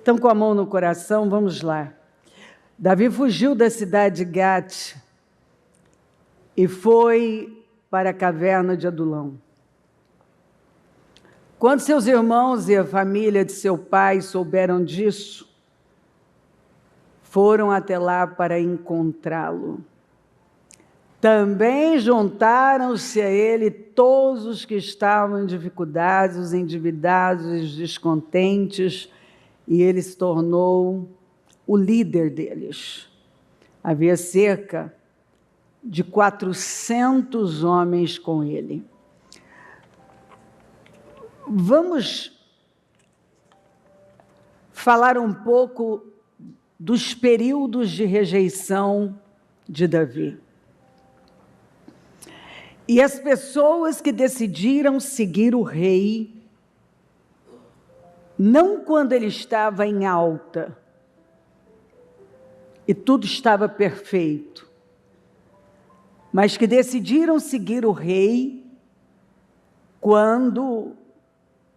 Estão com a mão no coração? Vamos lá. Davi fugiu da cidade de Gate e foi para a caverna de Adulão. Quando seus irmãos e a família de seu pai souberam disso, foram até lá para encontrá-lo. Também juntaram-se a ele todos os que estavam em dificuldades, os endividados, os descontentes, e ele se tornou o líder deles. Havia cerca de 400 homens com ele. Vamos falar um pouco dos períodos de rejeição de Davi. E as pessoas que decidiram seguir o rei, não quando ele estava em alta e tudo estava perfeito, mas que decidiram seguir o rei quando,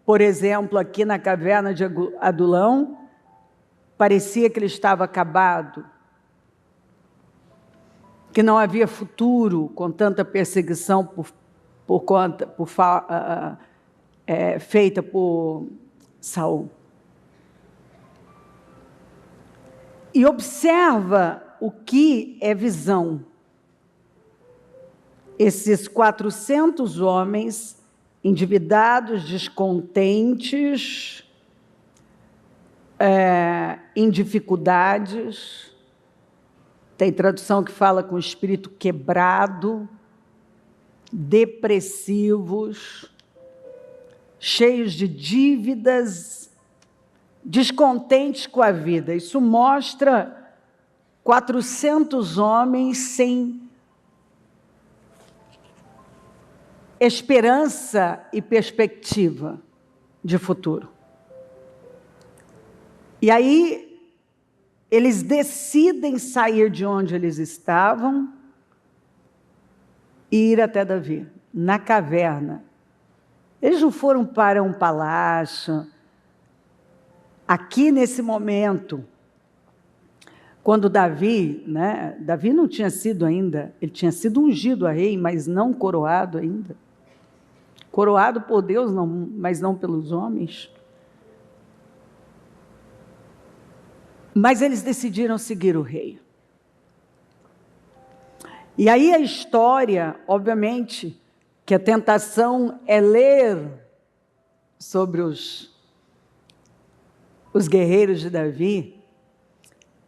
por exemplo, aqui na caverna de Adulão, parecia que ele estava acabado, que não havia futuro com tanta perseguição feita por Saul. E observa o que é visão. Esses 400 homens endividados, descontentes, em dificuldades. Tem tradução que fala com o espírito quebrado, depressivos, cheios de dívidas, descontentes com a vida. Isso mostra 400 homens sem esperança e perspectiva de futuro. E aí, eles decidem sair de onde eles estavam e ir até Davi, na caverna. Eles não foram para um palácio. Aqui, nesse momento, quando Davi não tinha sido ainda, ele tinha sido ungido a rei, mas não coroado ainda. Coroado por Deus, não, mas não pelos homens. Mas eles decidiram seguir o rei. E aí a história, obviamente, que a tentação é ler sobre os guerreiros de Davi,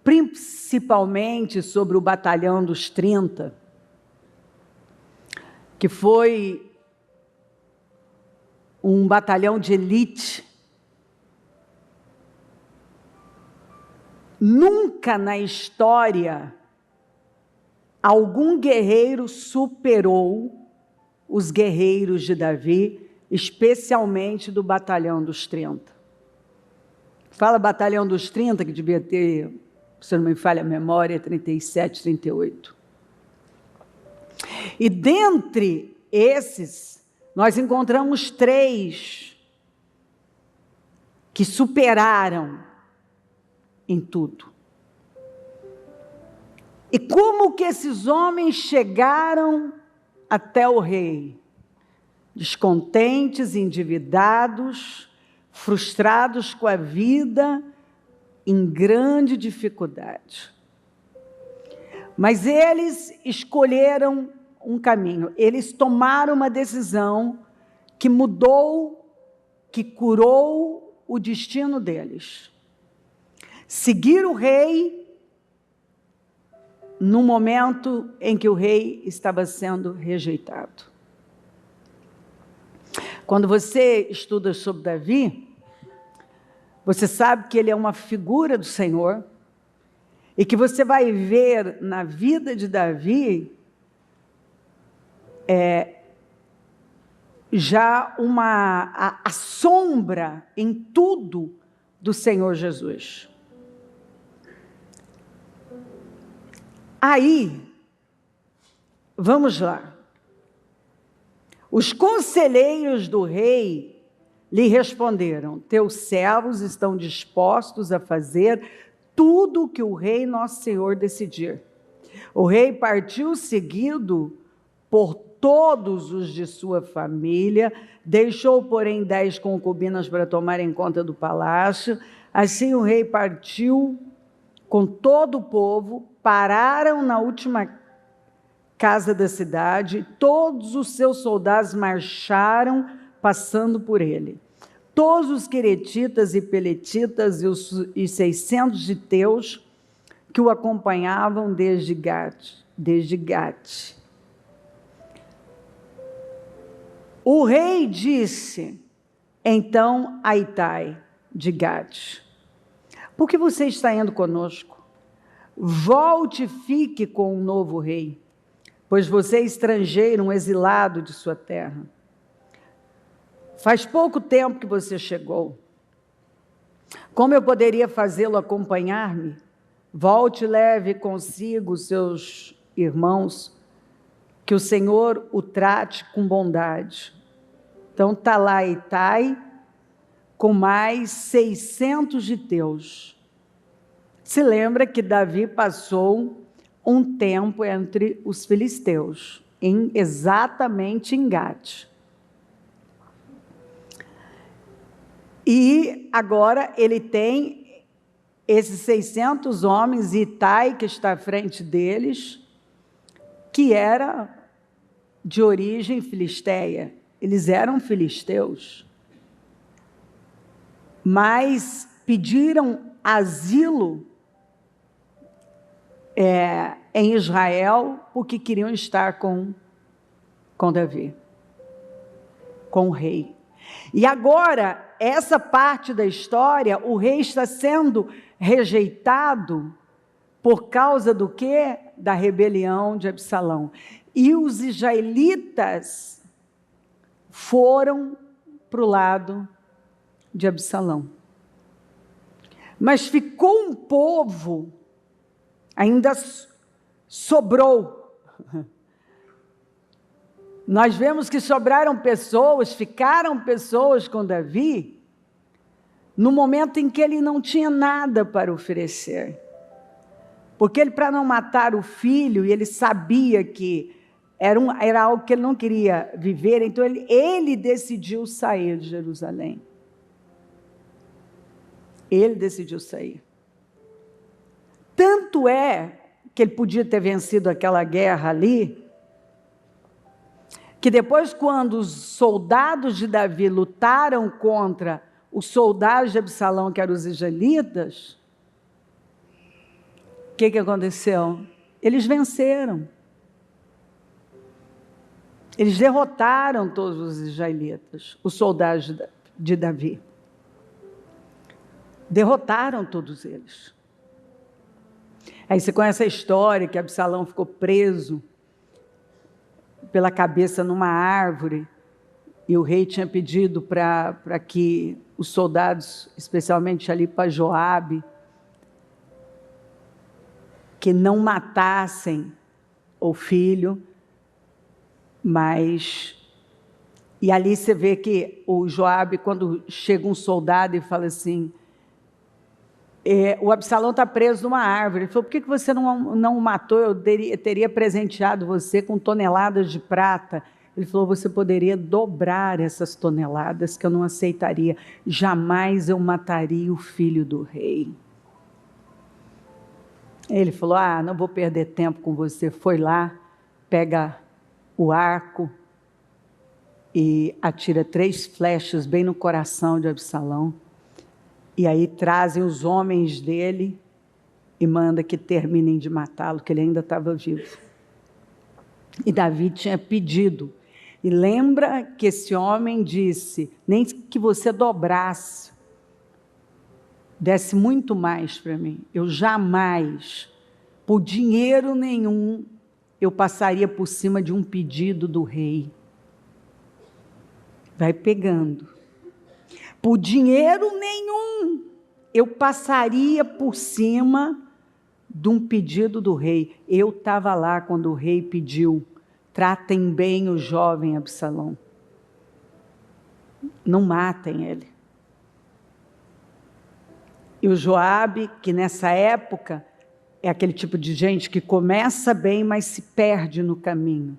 principalmente sobre o batalhão dos 30, que foi um batalhão de elite. Nunca na história algum guerreiro superou os guerreiros de Davi, especialmente do batalhão dos 30. Fala batalhão dos 30, que devia ter, se não me falha a memória, 37, 38. E dentre esses, nós encontramos 3 que superaram em tudo. E como que esses homens chegaram até o rei? Descontentes, endividados, frustrados com a vida, em grande dificuldade. Mas eles escolheram um caminho, eles tomaram uma decisão que mudou, que curou o destino deles. Seguir o rei no momento em que o rei estava sendo rejeitado. Quando você estuda sobre Davi, você sabe que ele é uma figura do Senhor e que você vai ver na vida de Davi já a sombra em tudo do Senhor Jesus. Aí, vamos lá. Os conselheiros do rei lhe responderam: teus servos estão dispostos a fazer tudo o que o rei nosso senhor decidir. O rei partiu seguido por todos os de sua família, deixou, porém, 10 concubinas para tomarem conta do palácio. Assim o rei partiu com todo o povo, pararam na última casa da cidade, todos os seus soldados marcharam, passando por ele. Todos os queretitas e peletitas e 600 giteus que o acompanhavam desde Gate. O rei disse então a Itai de Gate: por que você está indo conosco? Volte e fique com o novo rei, pois você é estrangeiro, um exilado de sua terra. Faz pouco tempo que você chegou. Como eu poderia fazê-lo acompanhar-me? Volte e leve consigo os seus irmãos, que o Senhor o trate com bondade. Então está lá Itai com mais 600 giteus. Se lembra que Davi passou um tempo entre os filisteus, exatamente em Gate. E agora ele tem esses 600 homens, e Itai, que está à frente deles, que era de origem filisteia. Eles eram filisteus, mas pediram asilo em Israel, porque queriam estar com Davi, com o rei. E agora, essa parte da história, o rei está sendo rejeitado por causa do quê? Da rebelião de Absalão. E os israelitas foram para o lado de Absalão. Mas ficou um povo, ainda sobrou. Nós vemos que sobraram pessoas, ficaram pessoas com Davi, no momento em que ele não tinha nada para oferecer. Porque ele, para não matar o filho, e ele sabia que era algo que ele não queria viver, então ele decidiu sair de Jerusalém. Ele decidiu sair. Tanto é que ele podia ter vencido aquela guerra ali, que depois, quando os soldados de Davi lutaram contra os soldados de Absalão, que eram os israelitas, o que aconteceu? Eles venceram. Eles derrotaram todos os israelitas, os soldados de Davi. Derrotaram todos eles. Aí você conhece a história que Absalão ficou preso pela cabeça numa árvore, e o rei tinha pedido para que os soldados, especialmente ali para Joabe, que não matassem o filho, e ali você vê que o Joabe, quando chega um soldado e fala assim, o Absalão está preso numa árvore. Ele falou: por que você não o matou? Eu teria presenteado você com toneladas de prata. Ele falou: você poderia dobrar essas toneladas, que eu não aceitaria. Jamais eu mataria o filho do rei. Ele falou: não vou perder tempo com você. Foi lá, pega o arco e atira 3 flechas bem no coração de Absalão. E aí trazem os homens dele e manda que terminem de matá-lo, que ele ainda estava vivo. E Davi tinha pedido. E lembra que esse homem disse: nem que você dobrasse, desse muito mais para mim. Eu jamais, por dinheiro nenhum, eu passaria por cima de um pedido do rei. Vai pegando. Por dinheiro nenhum, eu passaria por cima de um pedido do rei. Eu estava lá quando o rei pediu: tratem bem o jovem Absalão. não matem ele. E o Joabe, que nessa época é aquele tipo de gente que começa bem, mas se perde no caminho.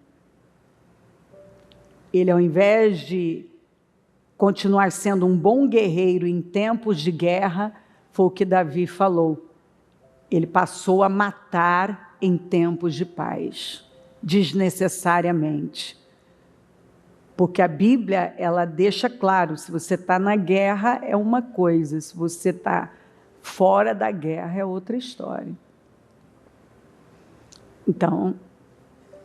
Ele, ao invés de continuar sendo um bom guerreiro em tempos de guerra, foi o que Davi falou. Ele passou a matar em tempos de paz, desnecessariamente. Porque a Bíblia, ela deixa claro, se você está na guerra é uma coisa, se você está fora da guerra é outra história. Então,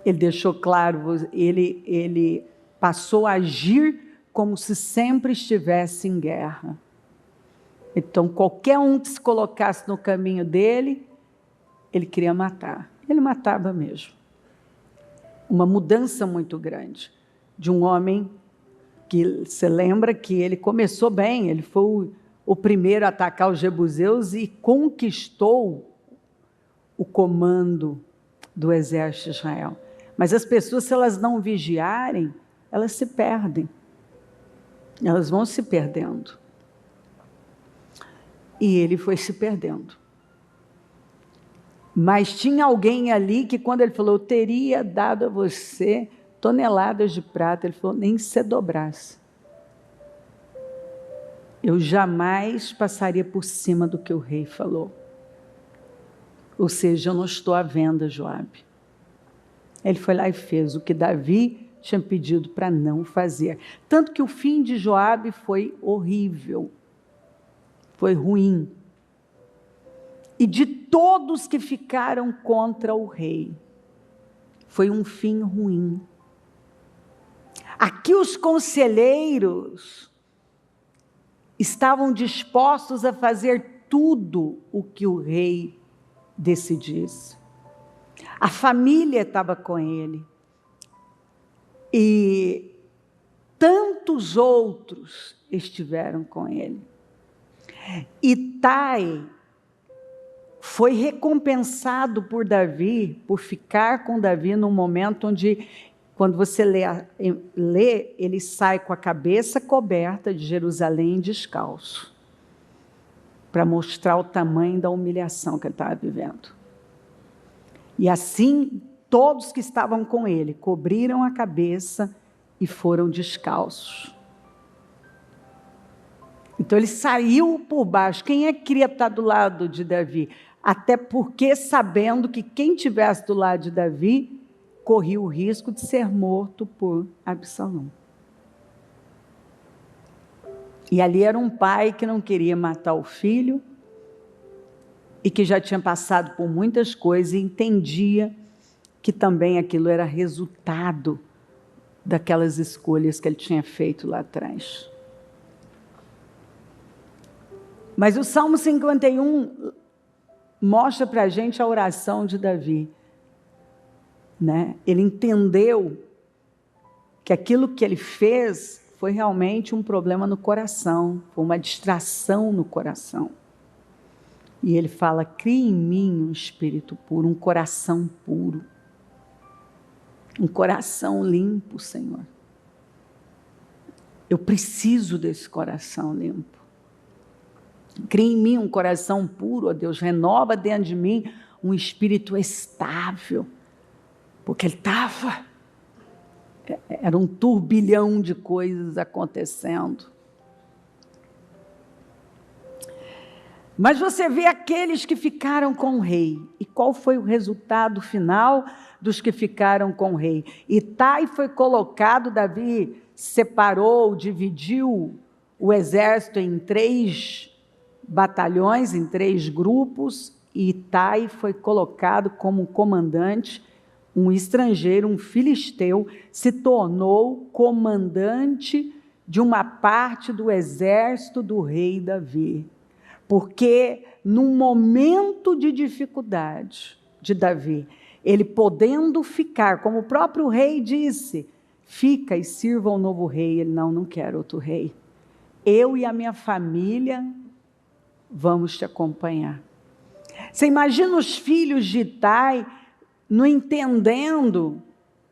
ele deixou claro, ele passou a agir como se sempre estivesse em guerra. Então, qualquer um que se colocasse no caminho dele, ele queria matar. Ele matava mesmo. Uma mudança muito grande de um homem que, você lembra que ele começou bem, ele foi o primeiro a atacar os jebuseus e conquistou o comando do exército de Israel. Mas as pessoas, se elas não vigiarem, elas se perdem. Elas vão se perdendo. E ele foi se perdendo. Mas tinha alguém ali que, quando ele falou, eu teria dado a você toneladas de prata, ele falou, nem se dobrasse. Eu jamais passaria por cima do que o rei falou. Ou seja, eu não estou à venda, Joabe. Ele foi lá e fez o que Davi tinha pedido para não fazer. Tanto que o fim de Joabe foi horrível. Foi ruim. E de todos que ficaram contra o rei, foi um fim ruim. Aqui os conselheiros estavam dispostos a fazer tudo o que o rei decidisse. A família estava com ele. E tantos outros estiveram com ele. Itai foi recompensado por Davi, por ficar com Davi num momento onde, quando você lê, ele sai com a cabeça coberta de Jerusalém descalço, para mostrar o tamanho da humilhação que ele estava vivendo. E assim, todos que estavam com ele cobriram a cabeça e foram descalços. Então ele saiu por baixo. Quem é que queria estar do lado de Davi? Até porque, sabendo que quem estivesse do lado de Davi corria o risco de ser morto por Absalão. E ali era um pai que não queria matar o filho e que já tinha passado por muitas coisas e entendia que também aquilo era resultado daquelas escolhas que ele tinha feito lá atrás. Mas o Salmo 51 mostra para a gente a oração de Davi. Né? Ele entendeu que aquilo que ele fez foi realmente um problema no coração, foi uma distração no coração. E ele fala, cria em mim um espírito puro, um coração puro. Um coração limpo, Senhor. Eu preciso desse coração limpo. Cria em mim um coração puro, ó Deus, renova dentro de mim um espírito estável. Porque ele estava, era um turbilhão de coisas acontecendo. Mas você vê aqueles que ficaram com o rei. E qual foi o resultado final dos que ficaram com o rei? Itai foi colocado, Davi separou, dividiu o exército em 3 batalhões, em 3 grupos, e Itai foi colocado como comandante. Um estrangeiro, um filisteu, se tornou comandante de uma parte do exército do rei Davi. Porque num momento de dificuldade de Davi, ele podendo ficar, como o próprio rei disse, fica e sirva ao novo rei. Ele, não quero outro rei. Eu e a minha família vamos te acompanhar. Você imagina os filhos de Itai não entendendo,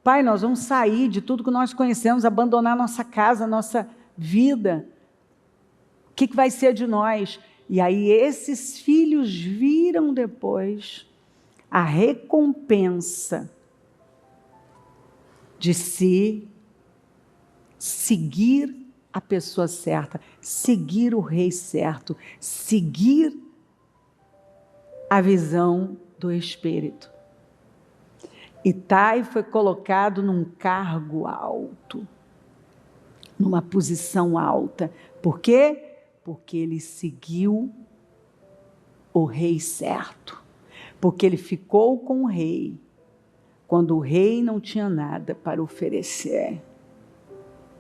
pai, nós vamos sair de tudo que nós conhecemos, abandonar nossa casa, nossa vida. O que vai ser de nós? E aí esses filhos viram depois a recompensa de seguir a pessoa certa, seguir o rei certo, seguir a visão do Espírito. Itai foi colocado num cargo alto, numa posição alta. Por quê? Porque ele seguiu o rei certo. Porque ele ficou com o rei, quando o rei não tinha nada para oferecer.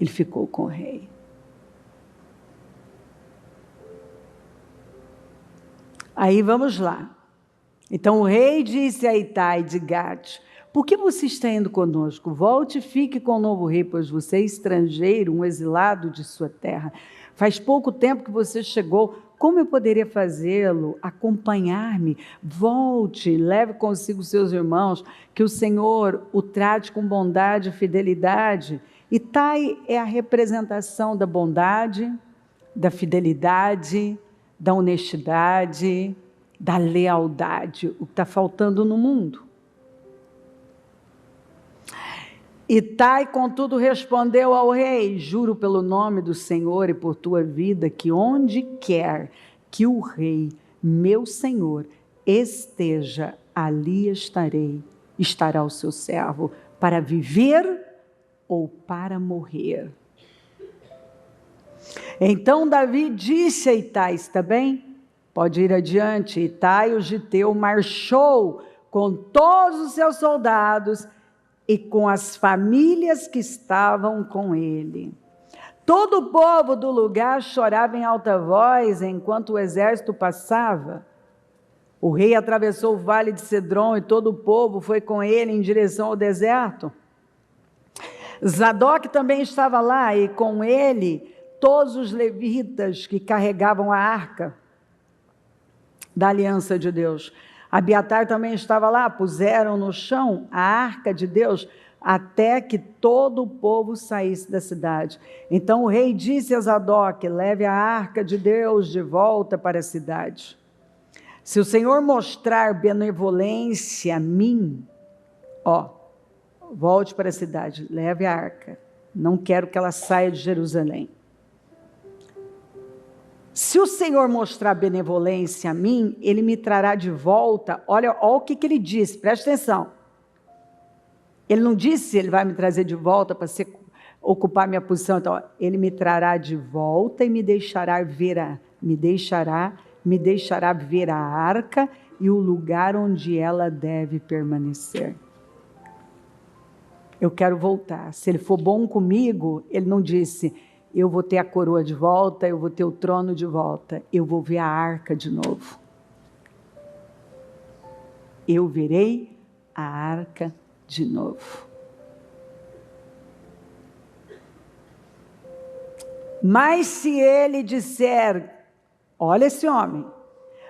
Ele ficou com o rei. Aí vamos lá. Então o rei disse a Itai de Gate: por que você está indo conosco? Volte e fique com o novo rei, pois você é estrangeiro, um exilado de sua terra. Faz pouco tempo que você chegou. Como eu poderia fazê-lo? Acompanhar-me? Volte, leve consigo seus irmãos, que o Senhor o trate com bondade e fidelidade. Itai é a representação da bondade, da fidelidade, da honestidade, da lealdade, o que está faltando no mundo. Itai, contudo, respondeu ao rei: juro pelo nome do Senhor e por tua vida, que onde quer que o rei, meu senhor, esteja, ali estará o seu servo, para viver ou para morrer. Então Davi disse a Itai: está bem? Pode ir adiante. Itai, o giteu, marchou com todos os seus soldados e com as famílias que estavam com ele. Todo o povo do lugar chorava em alta voz enquanto o exército passava. O rei atravessou o vale de Cedron e todo o povo foi com ele em direção ao deserto. Zadok também estava lá e com ele todos os levitas que carregavam a arca da aliança de Deus. Abiatar também estava lá. Puseram no chão a arca de Deus até que todo o povo saísse da cidade. Então o rei disse a Zadok: leve a arca de Deus de volta para a cidade. Se o Senhor mostrar benevolência a mim, volte para a cidade, leve a arca. Não quero que ela saia de Jerusalém. Se o Senhor mostrar benevolência a mim, Ele me trará de volta. Olha o que ele disse, presta atenção. Ele não disse Ele vai me trazer de volta para ocupar minha posição. Então, Ele me trará de volta e me deixará ver a arca e o lugar onde ela deve permanecer. Eu quero voltar. Se Ele for bom comigo, Ele não disse: eu vou ter a coroa de volta, eu vou ter o trono de volta, eu vou ver a arca de novo. Eu verei a arca de novo. Mas se ele disser, olha esse homem,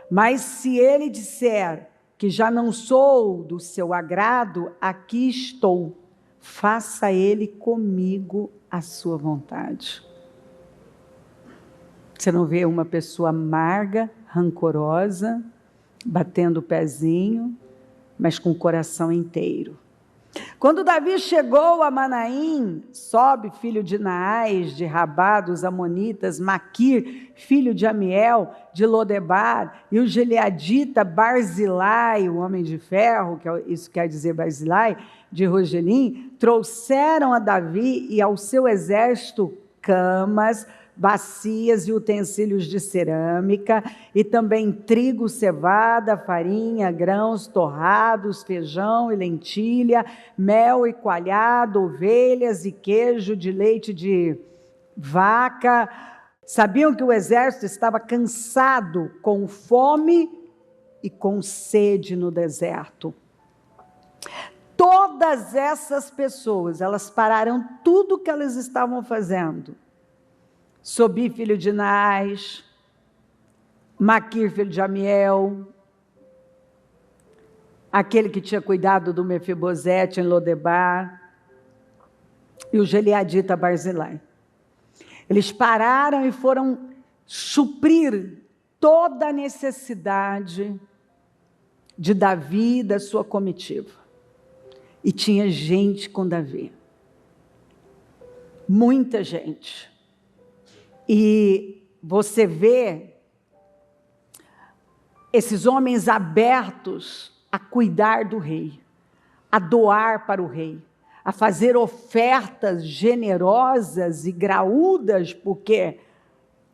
mas se ele disser que já não sou do seu agrado, aqui estou, faça ele comigo a sua vontade. Você não vê uma pessoa amarga, rancorosa, batendo o pezinho, mas com o coração inteiro. Quando Davi chegou a Manaim, Sobe, filho de Naás, de Rabá, dos Amonitas, Maquir, filho de Amiel, de Lodebar, e o gileadita Barzilai, o homem de ferro, isso quer dizer Barzilai, de Rogelim, trouxeram a Davi e ao seu exército camas, bacias e utensílios de cerâmica, e também trigo, cevada, farinha, grãos torrados, feijão e lentilha, mel e coalhado, ovelhas e queijo de leite de vaca. Sabiam que o exército estava cansado, com fome e com sede no deserto. Todas essas pessoas, elas pararam tudo o que elas estavam fazendo. Sobi, filho de Naás, Maquir, filho de Amiel, aquele que tinha cuidado do Mefibosete em Lodebar, e o gileadita Barzilai. Eles pararam e foram suprir toda a necessidade de Davi e da sua comitiva. E tinha gente com Davi. Muita gente. E você vê esses homens abertos a cuidar do rei, a doar para o rei, a fazer ofertas generosas e graúdas, porque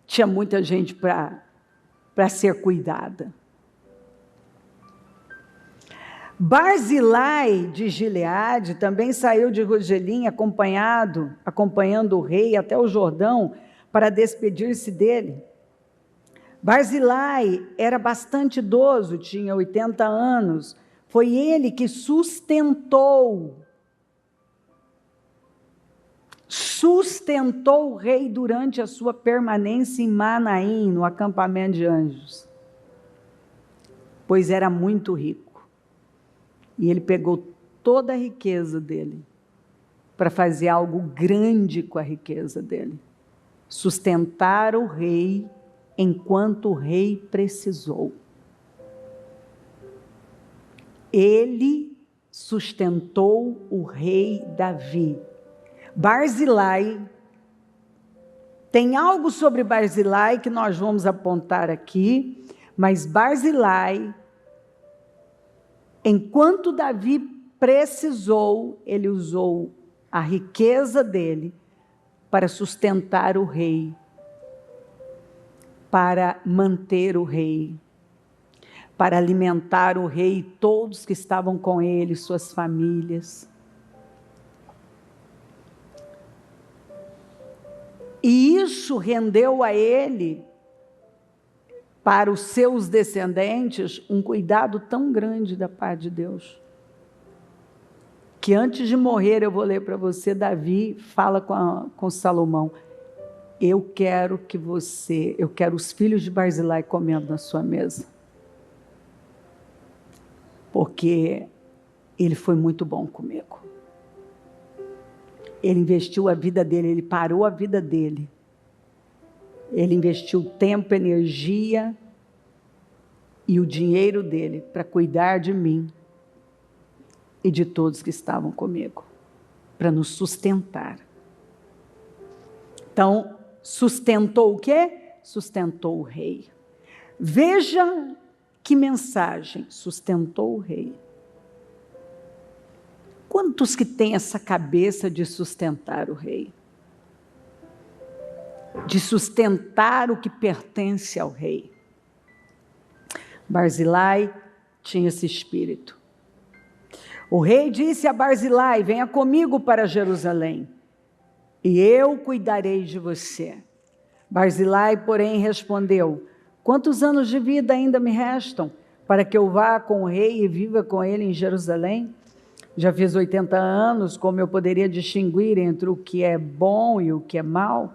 tinha muita gente para ser cuidada. Barzilai de Gileade também saiu de Rogelim acompanhando o rei até o Jordão para despedir-se dele. Barzilai era bastante idoso, tinha 80 anos. Foi ele que sustentou o rei durante a sua permanência em Manaim, no acampamento de anjos, pois era muito rico. E ele pegou toda a riqueza dele para fazer algo grande com a riqueza dele. Sustentar o rei enquanto o rei precisou. Ele sustentou o rei Davi. Barzilai, tem algo sobre Barzilai que nós vamos apontar aqui, mas Barzilai, enquanto Davi precisou, ele usou a riqueza dele para sustentar o rei, para manter o rei, para alimentar o rei e todos que estavam com ele, suas famílias. E isso rendeu a ele, para os seus descendentes, um cuidado tão grande da parte de Deus, que antes de morrer, eu vou ler para você, Davi fala com Salomão, eu quero os filhos de Barzilai comendo na sua mesa, porque ele foi muito bom comigo. Ele investiu a vida dele, ele parou a vida dele. Ele investiu tempo, energia e o dinheiro dele para cuidar de mim e de todos que estavam comigo, para nos sustentar. Então, sustentou o quê? Sustentou o rei. Veja que mensagem, sustentou o rei. Quantos que têm essa cabeça de sustentar o rei? De sustentar o que pertence ao rei. Barzilai tinha esse espírito. O rei disse a Barzilai, venha comigo para Jerusalém, e eu cuidarei de você. Barzilai, porém, respondeu, quantos anos de vida ainda me restam, para que eu vá com o rei e viva com ele em Jerusalém? Já fiz 80 anos, como eu poderia distinguir entre o que é bom e o que é mal?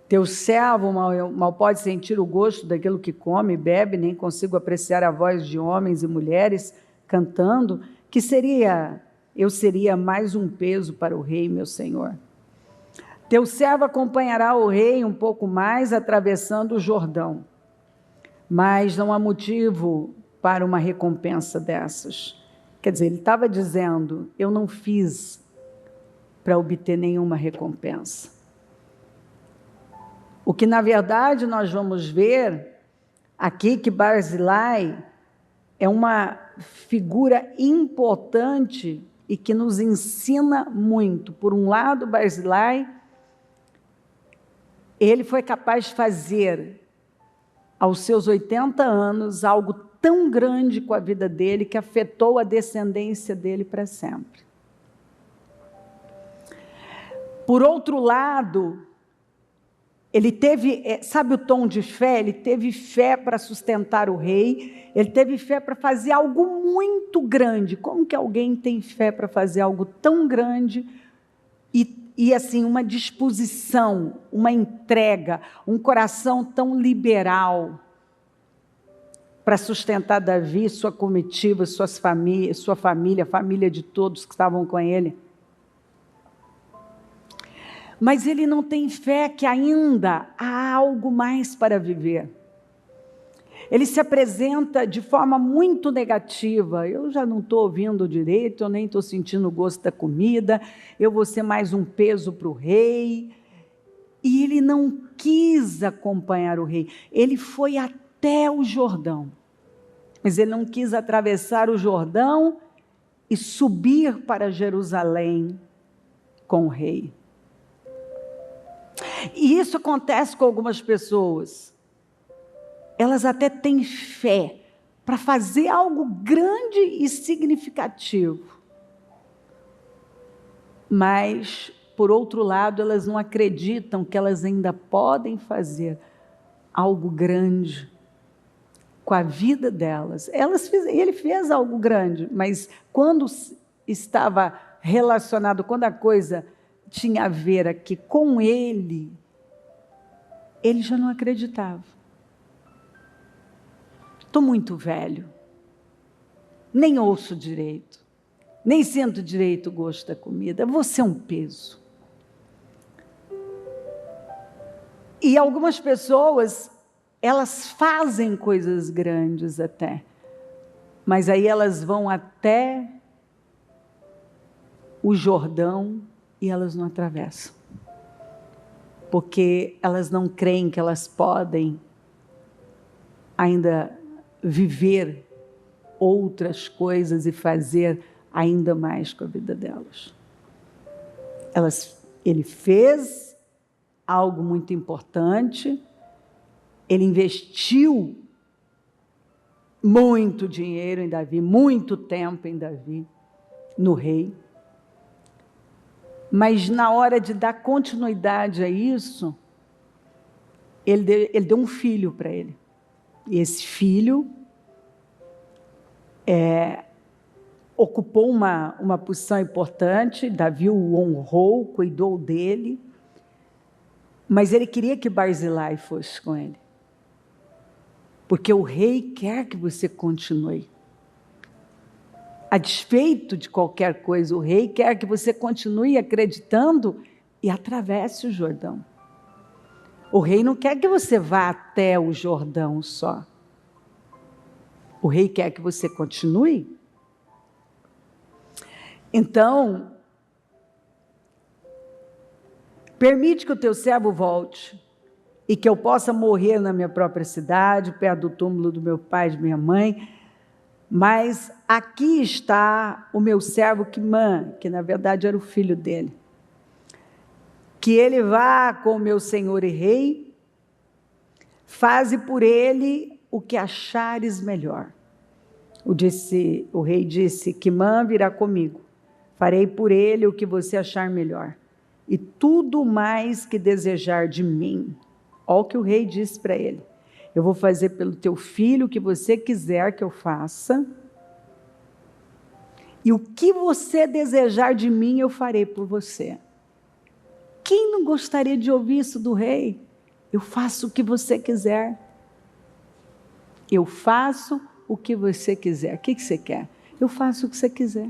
Teu servo mal pode sentir o gosto daquilo que come e bebe, nem consigo apreciar a voz de homens e mulheres cantando, eu seria mais um peso para o rei, meu senhor. Teu servo acompanhará o rei um pouco mais, atravessando o Jordão, mas não há motivo para uma recompensa dessas. Quer dizer, ele estava dizendo, eu não fiz para obter nenhuma recompensa. O que, na verdade, nós vamos ver aqui que Barzilai é uma figura importante e que nos ensina muito. Por um lado, Barzilai, ele foi capaz de fazer, aos seus 80 anos, algo tão grande com a vida dele, que afetou a descendência dele para sempre. Por outro lado, ele teve, sabe o tom de fé? Ele teve fé para sustentar o rei, ele teve fé para fazer algo muito grande. Como que alguém tem fé para fazer algo tão grande e assim, uma disposição, uma entrega, um coração tão liberal para sustentar Davi, sua comitiva, sua família, a família de todos que estavam com ele? Mas ele não tem fé que ainda há algo mais para viver. Ele se apresenta de forma muito negativa. Eu já não estou ouvindo direito, eu nem estou sentindo o gosto da comida, eu vou ser mais um peso para o rei. E ele não quis acompanhar o rei. Ele foi até o Jordão. Mas ele não quis atravessar o Jordão e subir para Jerusalém com o rei. E isso acontece com algumas pessoas. Elas até têm fé para fazer algo grande e significativo. Mas, por outro lado, elas não acreditam que elas ainda podem fazer algo grande com a vida delas. Ele fez algo grande, mas quando estava relacionado, quando a coisa tinha a ver aqui com ele já não acreditava. Estou muito velho, nem ouço direito, nem sinto direito o gosto da comida, você é um peso. E algumas pessoas, elas fazem coisas grandes até, mas aí elas vão até o Jordão e elas não atravessam, porque elas não creem que elas podem ainda viver outras coisas e fazer ainda mais com a vida delas. Ele fez algo muito importante, ele investiu muito dinheiro em Davi, muito tempo em Davi, no rei. Mas na hora de dar continuidade a isso, ele deu um filho para ele. E esse filho ocupou uma posição importante, Davi o honrou, cuidou dele, mas ele queria que Barzilai fosse com ele. Porque o rei quer que você continue. A despeito de qualquer coisa, o rei quer que você continue acreditando e atravesse o Jordão. O rei não quer que você vá até o Jordão só. O rei quer que você continue. Então, permite que o teu servo volte e que eu possa morrer na minha própria cidade, perto do túmulo do meu pai e de minha mãe. Mas aqui está o meu servo Quimã, que na verdade era o filho dele. Que ele vá com o meu senhor e rei, faze por ele o que achares melhor. O rei disse, Quimã virá comigo, farei por ele o que você achar melhor, e tudo mais que desejar de mim. Olha o que o rei disse para ele. Eu vou fazer pelo teu filho o que você quiser que eu faça, e o que você desejar de mim eu farei por você. Quem não gostaria de ouvir isso do rei? Eu faço o que você quiser. Eu faço o que você quiser. O que você quer? Eu faço o que você quiser.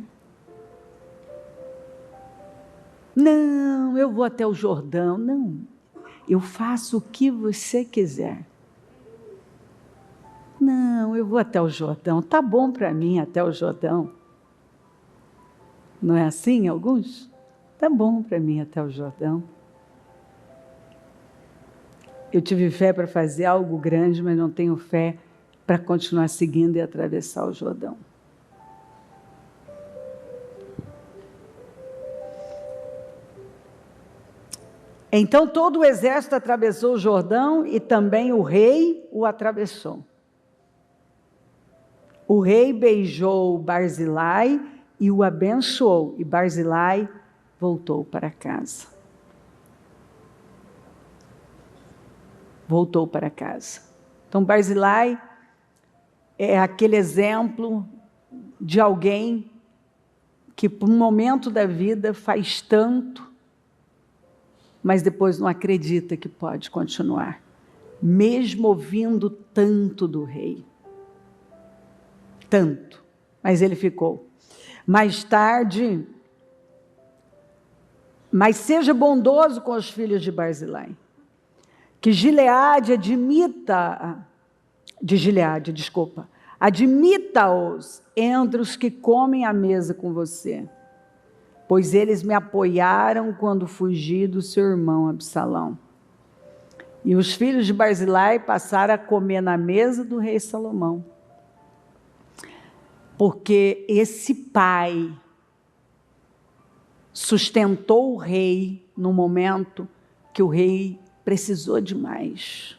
Não, eu vou até o Jordão. Não, eu faço o que você quiser. Não, eu vou até o Jordão. Tá bom para mim até o Jordão. Não é assim, alguns? Tá bom para mim até o Jordão. Eu tive fé para fazer algo grande, mas não tenho fé para continuar seguindo e atravessar o Jordão. Então todo o exército atravessou o Jordão e também o rei o atravessou. O rei beijou Barzilai e o abençoou, e Barzilai voltou para casa. Voltou para casa. Então Barzilai é aquele exemplo de alguém que por um momento da vida faz tanto, mas depois não acredita que pode continuar, mesmo ouvindo tanto do rei. Tanto, mas ele ficou. Mais tarde, Mas seja bondoso com os filhos de Barzilai, que admita-os entre os que comem à mesa com você, pois eles me apoiaram quando fugi do seu irmão Absalão. E os filhos de Barzilai passaram a comer na mesa do rei Salomão, porque esse pai sustentou o rei no momento que o rei precisou demais.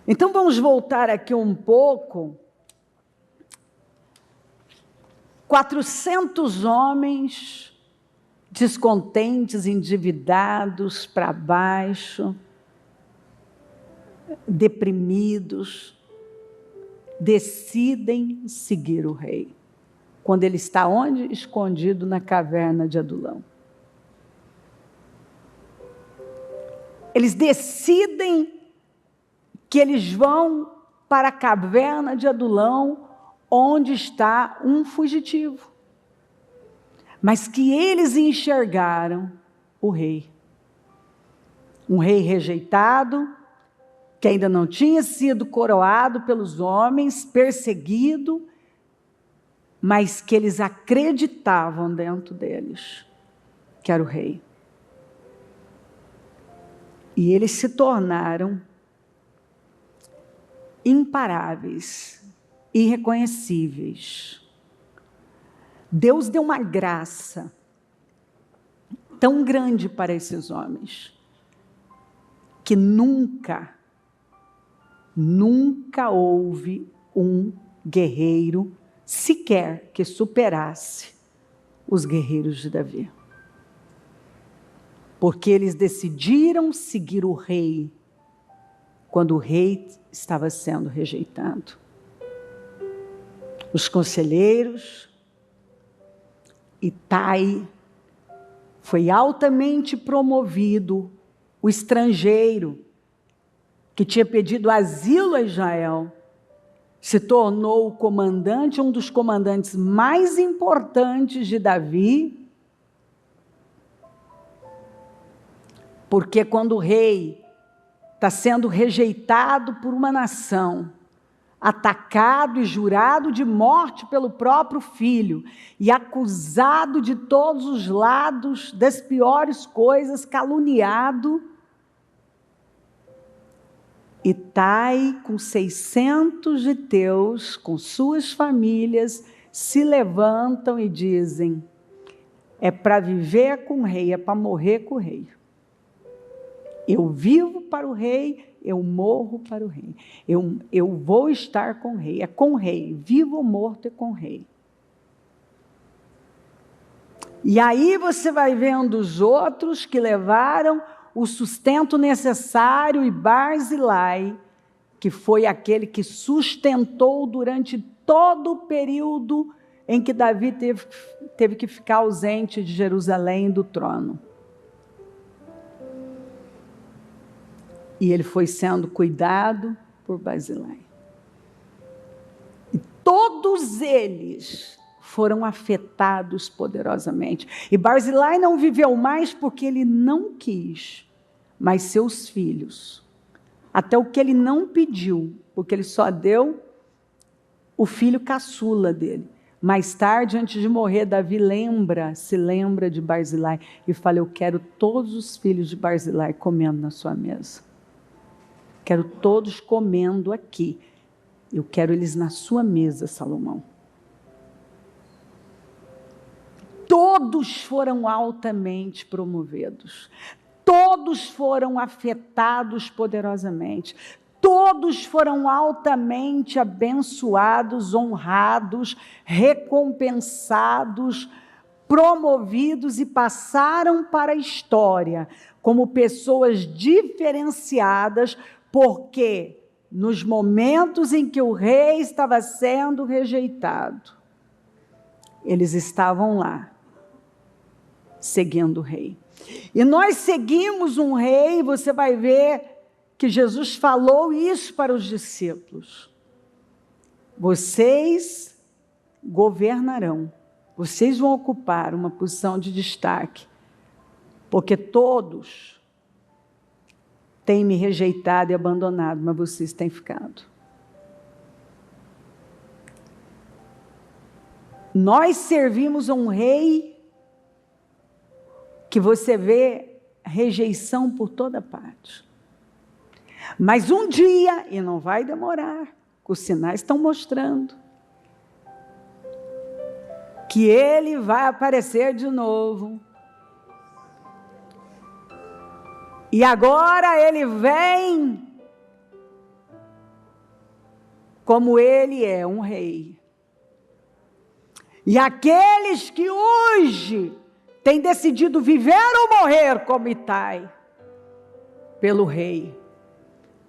Então vamos voltar aqui um pouco. 400 homens descontentes, endividados, para baixo, deprimidos, decidem seguir o rei. Quando ele está onde? Escondido na caverna de Adulão. Eles decidem que eles vão para a caverna de Adulão, onde está um fugitivo. Mas que eles enxergaram o rei. Um rei rejeitado, que ainda não tinha sido coroado pelos homens, perseguido, mas que eles acreditavam dentro deles que era o rei. E eles se tornaram imparáveis, irreconhecíveis. Deus deu uma graça tão grande para esses homens, que nunca houve um guerreiro sequer que superasse os guerreiros de Davi. Porque eles decidiram seguir o rei, quando o rei estava sendo rejeitado. Os conselheiros, Itai foi altamente promovido, o estrangeiro, que tinha pedido asilo a Israel, se tornou o comandante, um dos comandantes mais importantes de Davi, porque quando o rei está sendo rejeitado por uma nação, atacado e jurado de morte pelo próprio filho, e acusado de todos os lados das piores coisas, caluniado, Itai, com 600 giteus, com suas famílias, se levantam e dizem: é para viver com o rei, é para morrer com o rei. Eu vivo para o rei, eu morro para o rei. Eu vou estar com o rei, é com o rei, vivo ou morto é com o rei. E aí você vai vendo os outros que levaram o sustento necessário, e Barzilai, que foi aquele que sustentou durante todo o período em que Davi teve que ficar ausente de Jerusalém do trono. E ele foi sendo cuidado por Barzilai. E todos eles foram afetados poderosamente. E Barzilai não viveu mais porque ele não quis, mas seus filhos. Até o que ele não pediu, porque ele só deu o filho caçula dele. Mais tarde, antes de morrer, Davi se lembra de Barzilai e fala: eu quero todos os filhos de Barzilai comendo na sua mesa. Quero todos comendo aqui. Eu quero eles na sua mesa, Salomão. Todos foram altamente promovidos. Todos foram afetados poderosamente. Todos foram altamente abençoados, honrados, recompensados, promovidos e passaram para a história como pessoas diferenciadas, porque nos momentos em que o rei estava sendo rejeitado, eles estavam lá, seguindo o rei. E nós seguimos um rei, você vai ver que Jesus falou isso para os discípulos: vocês governarão, vocês vão ocupar uma posição de destaque, porque todos têm me rejeitado e abandonado, mas vocês têm ficado. Nós servimos a um rei que você vê rejeição por toda parte. Mas um dia, e não vai demorar, os sinais estão mostrando, que ele vai aparecer de novo. E agora ele vem como ele é, um rei. E aqueles que hoje têm decidido viver ou morrer como Itai, pelo rei,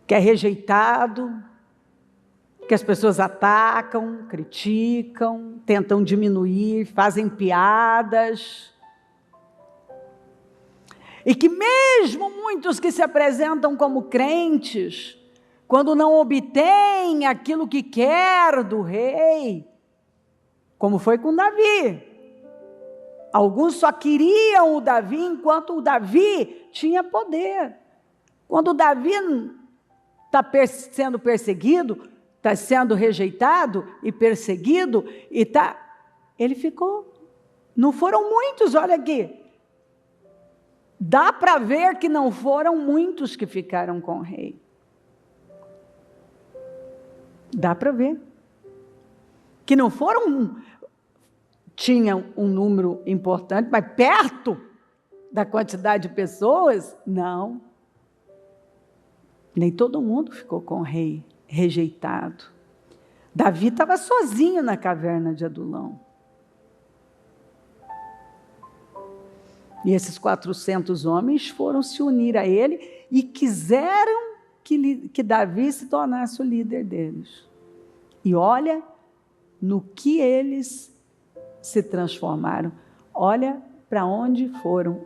que é rejeitado, que as pessoas atacam, criticam, tentam diminuir, fazem piadas. E que mesmo muitos que se apresentam como crentes, quando não obtêm aquilo que quer do rei, como foi com Davi. Alguns só queriam o Davi enquanto o Davi tinha poder. Quando o Davi está sendo perseguido, está sendo rejeitado e perseguido, ele ficou. Não foram muitos, olha aqui. Dá para ver que não foram muitos que ficaram com o rei. Dá para ver. Que não foram, tinham um número importante, mas perto da quantidade de pessoas, não. Nem todo mundo ficou com o rei rejeitado. Davi estava sozinho na caverna de Adulão. E esses 400 homens foram se unir a ele e quiseram que Davi se tornasse o líder deles. E olha no que eles se transformaram. Olha para onde foram.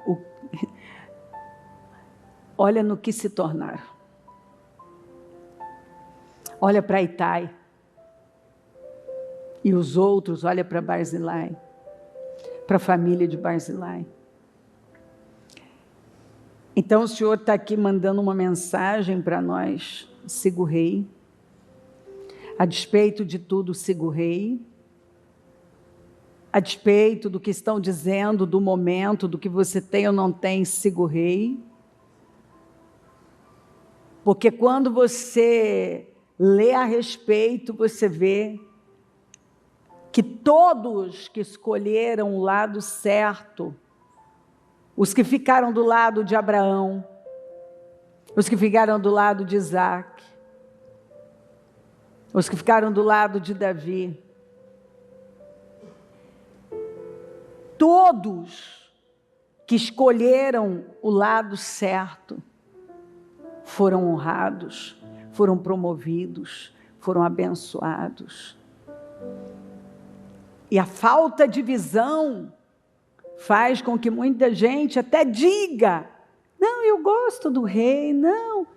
Olha no que se tornaram. Olha para Itai. E os outros, olha para Barzilai. Para a família de Barzilai. Então o Senhor está aqui mandando uma mensagem para nós. Siga o rei. A despeito de tudo, siga o rei. A despeito do que estão dizendo, do momento, do que você tem ou não tem, siga o rei. Porque quando você lê a respeito, você vê que todos que escolheram o lado certo, os que ficaram do lado de Abraão, os que ficaram do lado de Isaac, os que ficaram do lado de Davi, todos que escolheram o lado certo, foram honrados, foram promovidos, foram abençoados. E a falta de visão faz com que muita gente até diga, não, eu gosto do rei, não.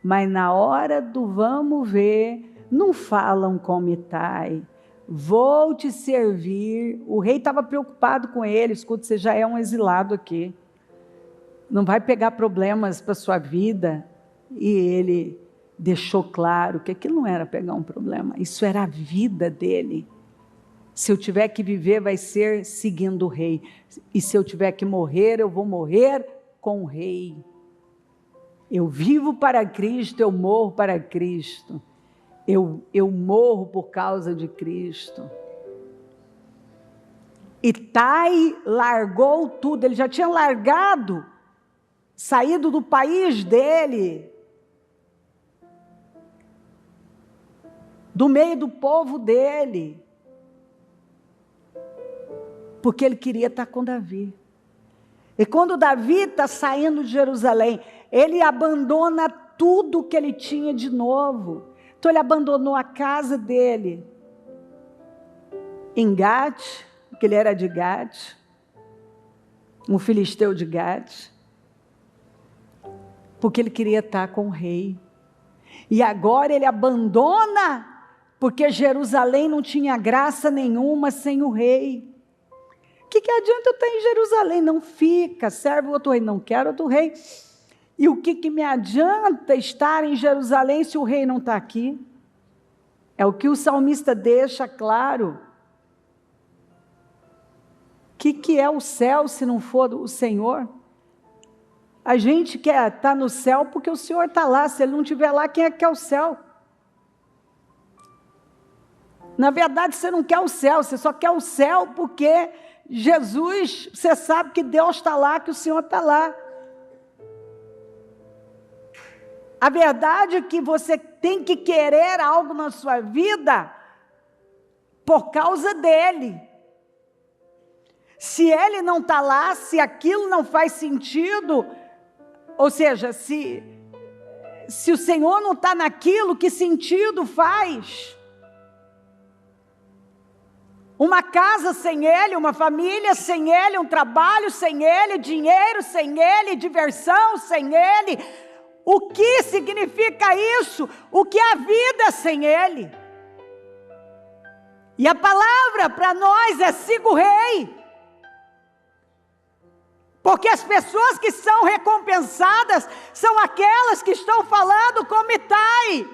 Mas na hora do vamos ver, não falam como Itai. Vou te servir. O rei estava preocupado com ele. Escuta, você já é um exilado aqui. Não vai pegar problemas para a sua vida. E ele deixou claro que aquilo não era pegar um problema. Isso era a vida dele. Se eu tiver que viver, vai ser seguindo o rei. E se eu tiver que morrer, eu vou morrer com o rei. Eu vivo para Cristo, eu morro para Cristo. Eu morro por causa de Cristo. Itai largou tudo. Ele já tinha largado, saído do país dele, do meio do povo dele, porque ele queria estar com Davi. E quando Davi está saindo de Jerusalém, ele abandona tudo que ele tinha de novo. Então ele abandonou a casa dele em Gate, porque ele era de Gate, um filisteu de Gate, porque ele queria estar com o rei. E agora ele abandona, porque Jerusalém não tinha graça nenhuma sem o rei. que adianta eu estar em Jerusalém? Não fica, serve o outro rei. Não quero outro rei. E o que me adianta estar em Jerusalém se o rei não está aqui? É o que o salmista deixa claro. O que é o céu se não for o Senhor? A gente quer estar no céu porque o Senhor está lá. Se Ele não estiver lá, quem é que quer o céu? Na verdade, você não quer o céu, você só quer o céu porque Jesus, você sabe que Deus está lá, que o Senhor está lá. A verdade é que você tem que querer algo na sua vida por causa dEle. Se Ele não está lá, se aquilo não faz sentido, ou seja, se o Senhor não está naquilo, que sentido faz? Uma casa sem Ele, uma família sem Ele, um trabalho sem Ele, dinheiro sem Ele, diversão sem Ele. O que significa isso? O que é a vida sem Ele? E a palavra para nós é siga o Rei. Porque as pessoas que são recompensadas são aquelas que estão falando como Itai.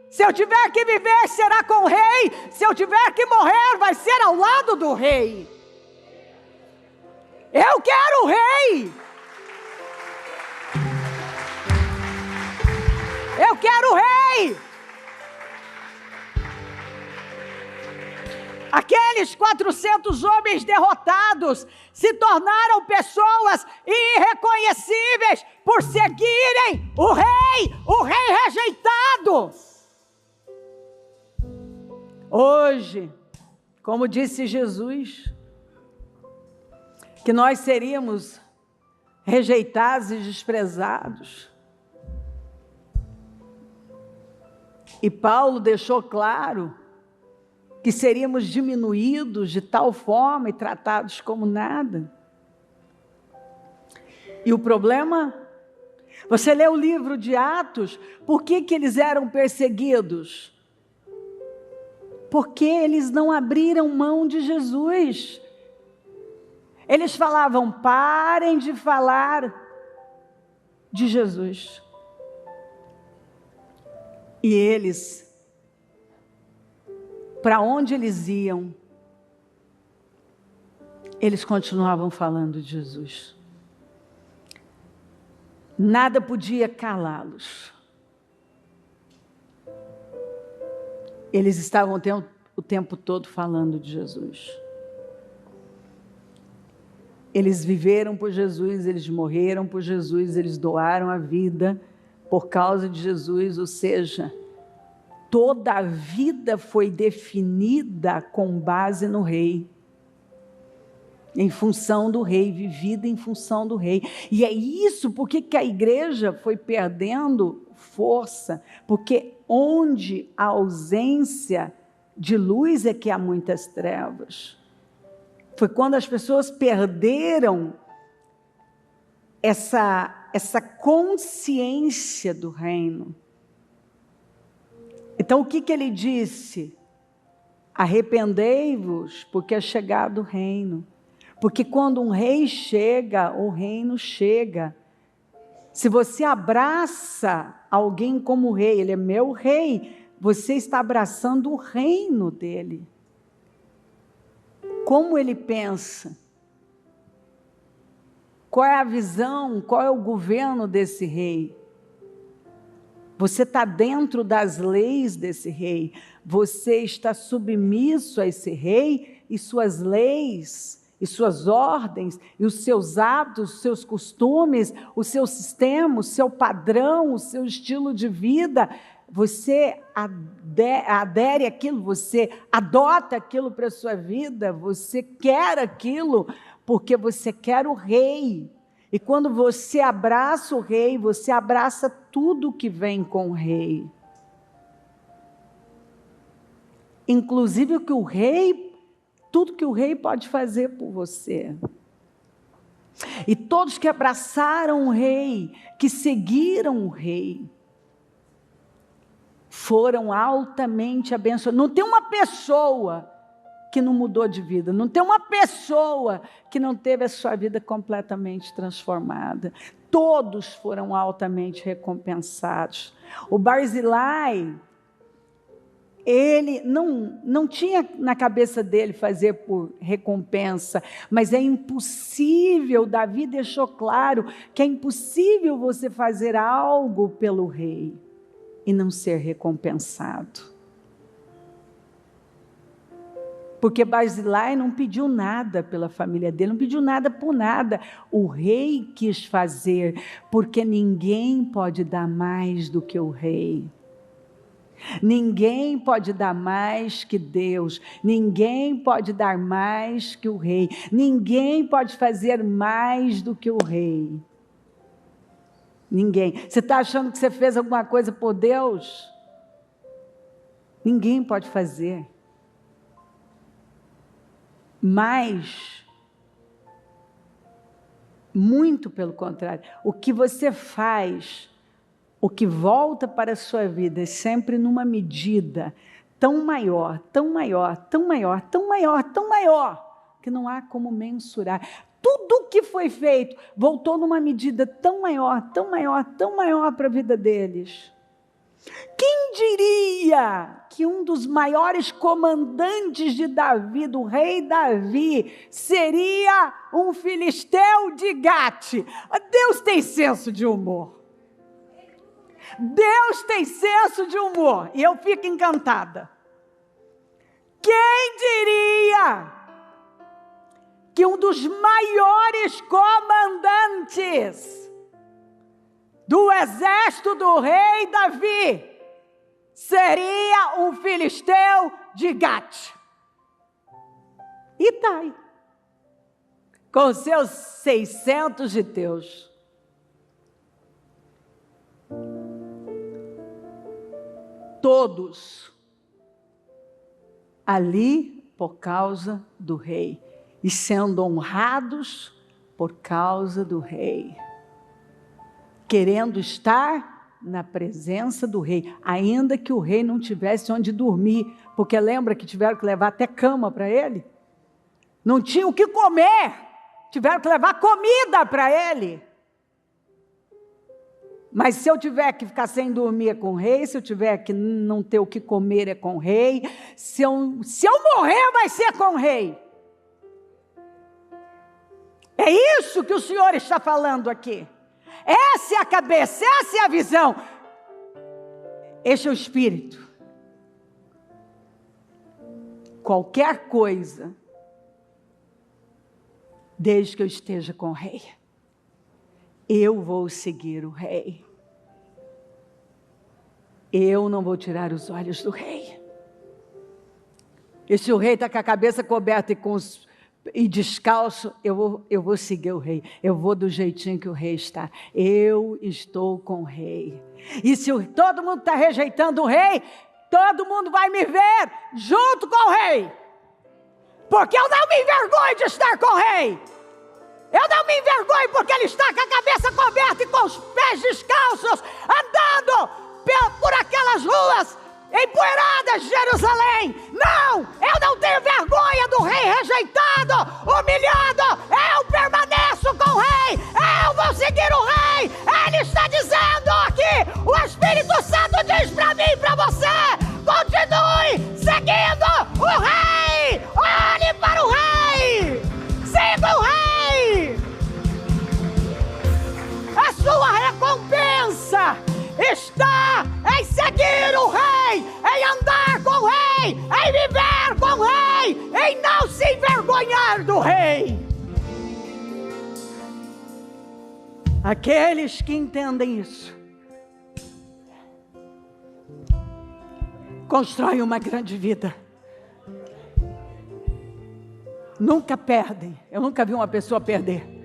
Se eu tiver que viver, será com o rei. Se eu tiver que morrer, vai ser ao lado do rei. Eu quero o rei. Eu quero o rei. Aqueles 400 homens derrotados se tornaram pessoas irreconhecíveis por seguirem o rei rejeitado. Hoje, como disse Jesus, que nós seríamos rejeitados e desprezados. E Paulo deixou claro que seríamos diminuídos de tal forma e tratados como nada. E o problema, você lê o livro de Atos, por que eles eram perseguidos? Porque eles não abriram mão de Jesus. Eles falavam, parem de falar de Jesus. E eles, para onde eles iam, eles continuavam falando de Jesus. Nada podia calá-los. Eles estavam o tempo todo falando de Jesus. Eles viveram por Jesus, eles morreram por Jesus, eles doaram a vida por causa de Jesus, ou seja, toda a vida foi definida com base no rei, em função do rei, vivida em função do rei. E é isso porque que a igreja foi perdendo força, porque onde a ausência de luz é que há muitas trevas. Foi quando as pessoas perderam essa consciência do reino. Então, o que ele disse? Arrependei-vos, porque é chegado o reino. Porque quando um rei chega, o reino chega. Se você abraça alguém como rei, ele é meu rei, você está abraçando o reino dele. Como ele pensa? Qual é a visão, qual é o governo desse rei? Você está dentro das leis desse rei, você está submisso a esse rei e suas leis, e suas ordens, e os seus hábitos, os seus costumes, o seu sistema, o seu padrão, o seu estilo de vida, você adere àquilo, você adota aquilo para a sua vida, você quer aquilo, porque você quer o rei. E quando você abraça o rei, você abraça tudo que vem com o rei. Inclusive tudo que o rei pode fazer por você. E todos que abraçaram o rei, que seguiram o rei, foram altamente abençoados. Não tem uma pessoa que não mudou de vida. Não tem uma pessoa que não teve a sua vida completamente transformada. Todos foram altamente recompensados. O Barzilai, ele não tinha na cabeça dele fazer por recompensa, mas é impossível, Davi deixou claro que é impossível você fazer algo pelo rei e não ser recompensado. Porque Barzilai não pediu nada pela família dele, não pediu nada por nada. O rei quis fazer, porque ninguém pode dar mais do que o rei. Ninguém pode dar mais que Deus, ninguém pode dar mais que o rei, ninguém pode fazer mais do que o rei. Ninguém. Você está achando que você fez alguma coisa por Deus? Ninguém pode fazer. Mas, muito pelo contrário, o que você faz, o que volta para a sua vida é sempre numa medida tão maior, tão maior, tão maior, tão maior, tão maior, que não há como mensurar. Tudo o que foi feito voltou numa medida tão maior, tão maior, tão maior para a vida deles. Quem diria que um dos maiores comandantes de Davi, do rei Davi, seria um filisteu de Gate? Deus tem senso de humor. Deus tem senso de humor. E eu fico encantada. Quem diria que um dos maiores comandantes do exército do rei Davi seria um filisteu de Gate? Itai, com seus 600 giteus. Todos ali por causa do rei e sendo honrados por causa do rei, querendo estar na presença do rei, ainda que o rei não tivesse onde dormir, porque lembra que tiveram que levar até cama para ele? Não tinha o que comer, tiveram que levar comida para ele. Mas se eu tiver que ficar sem dormir é com o rei, se eu tiver que não ter o que comer é com o rei, se eu morrer vai ser com o rei. É isso que o Senhor está falando aqui. Essa é a cabeça, essa é a visão. Este é o espírito. Qualquer coisa, desde que eu esteja com o rei, eu vou seguir o rei. Eu não vou tirar os olhos do rei. E se o rei está com a cabeça coberta e descalço, eu vou seguir o rei. Eu vou do jeitinho que o rei está. Eu estou com o rei. E se todo mundo está rejeitando o rei, todo mundo vai me ver junto com o rei. Porque eu não me envergonho de estar com o rei. Eu não me envergonho porque ele está com a cabeça coberta e com os pés descalços, andando por aquelas ruas empoeiradas de Jerusalém. Não, eu não tenho vergonha do rei rejeitado, humilhado. Eu permaneço com o rei, eu vou seguir o rei. Ele está dizendo aqui, o Espírito Santo diz para mim e para você: continue seguindo o rei, olhe para o rei, siga o rei. A sua recompensa está em seguir o rei, em andar com o rei, em viver com o rei, em não se envergonhar do rei. Aqueles que entendem isso constroem uma grande vida. Nunca perdem. Eu nunca vi uma pessoa perder.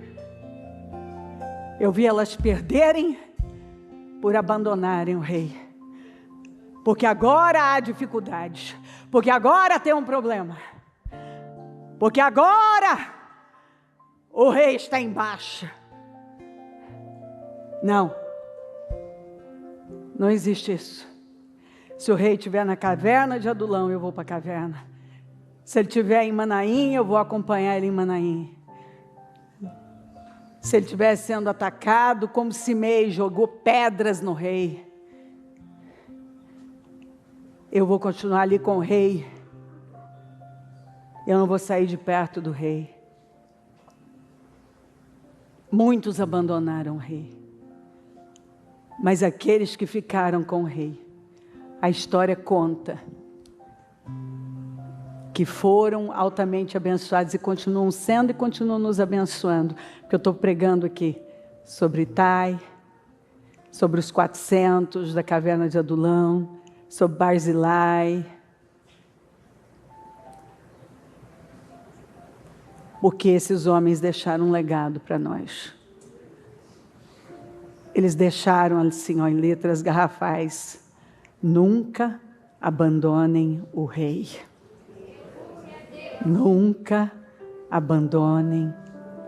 Eu vi elas perderem por abandonarem o rei. Porque agora há dificuldade. Porque agora tem um problema. Porque agora o rei está em baixa. Não. Não existe isso. Se o rei estiver na caverna de Adulão, eu vou para a caverna. Se ele estiver em Manaim, eu vou acompanhar ele em Manaim. Se ele estiver sendo atacado, como Simei jogou pedras no rei, eu vou continuar ali com o rei. Eu não vou sair de perto do rei. Muitos abandonaram o rei, mas aqueles que ficaram com o rei, a história conta que foram altamente abençoados e continuam sendo e continuam nos abençoando. Porque eu estou pregando aqui sobre Itai, sobre os 400 da caverna de Adulão, sobre Barzilai. Porque esses homens deixaram um legado para nós. Eles deixaram assim, ó, em letras garrafais: nunca abandonem o rei. Nunca abandonem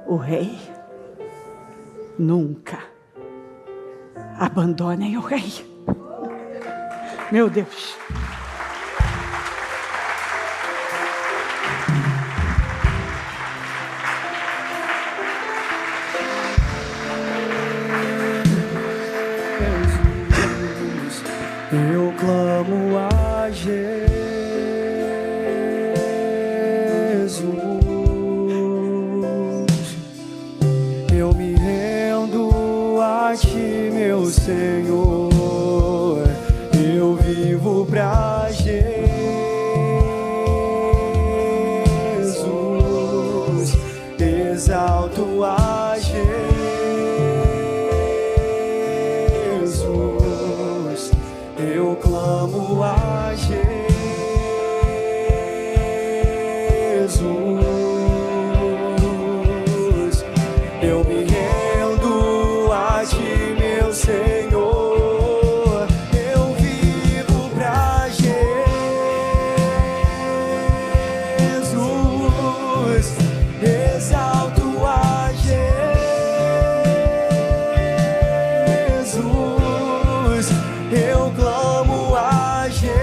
o rei. Nunca abandonem o rei. Meu Deus. Eu clamo a Jesus, eu me rendo a Ti, meu Senhor, eu vivo pra Jesus, exalto a Jesus. Eu clamo a Jesus, eu me rendo a Ti, meu Senhor, eu vivo pra Jesus, exalto a Jesus, eu clamo a Jesus,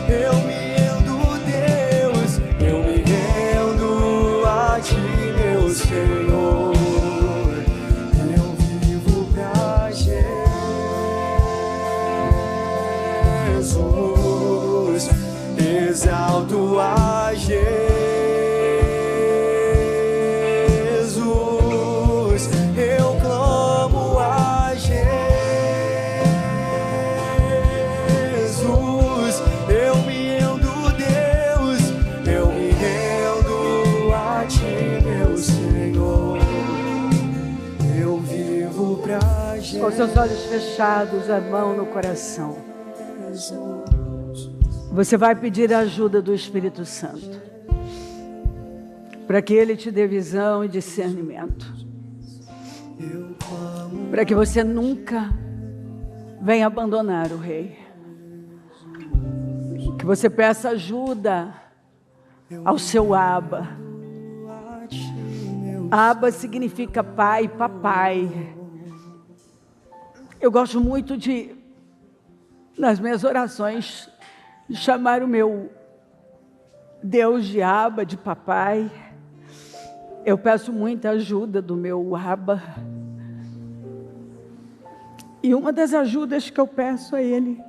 eu me rendo, Deus, eu me rendo a Ti, meu Senhor, eu vivo pra Jesus, exalto a Jesus, eu clamo a Jesus, eu me rendo, Deus, eu me rendo a Ti, meu Senhor, eu vivo pra Com seus olhos fechados, a mão no coração, você vai pedir a ajuda do Espírito Santo, para que Ele te dê visão e discernimento, para que você nunca venha abandonar o rei, que você peça ajuda ao seu Abba. Abba significa pai, papai. Eu gosto muito de, nas minhas orações, chamar o meu Deus de Abba, de papai. Eu peço muita ajuda do meu Abba. E uma das ajudas que eu peço a Ele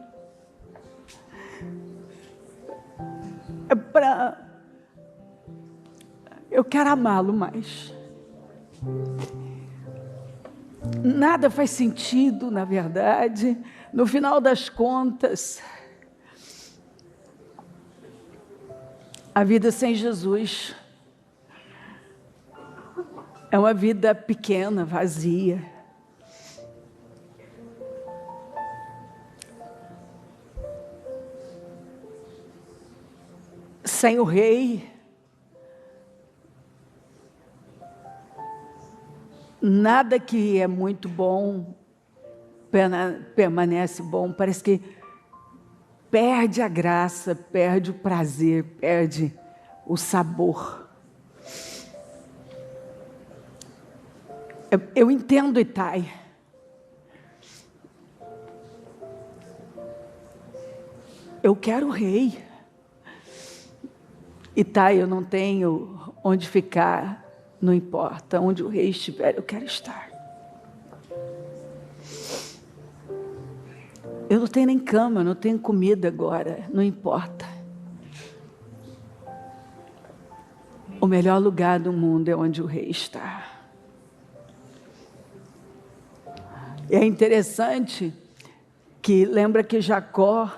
é para... Eu quero amá-lo mais. Nada faz sentido, na verdade. No final das contas, a vida sem Jesus é uma vida pequena, vazia. Sem o rei, nada que é muito bom permanece bom. Parece que perde a graça, perde o prazer, perde o sabor. Eu entendo Itai. Eu quero o rei. E tá, eu não tenho onde ficar, não importa. Onde o rei estiver, eu quero estar. Eu não tenho nem cama, eu não tenho comida agora, não importa. O melhor lugar do mundo é onde o rei está. E é interessante que lembra que Jacó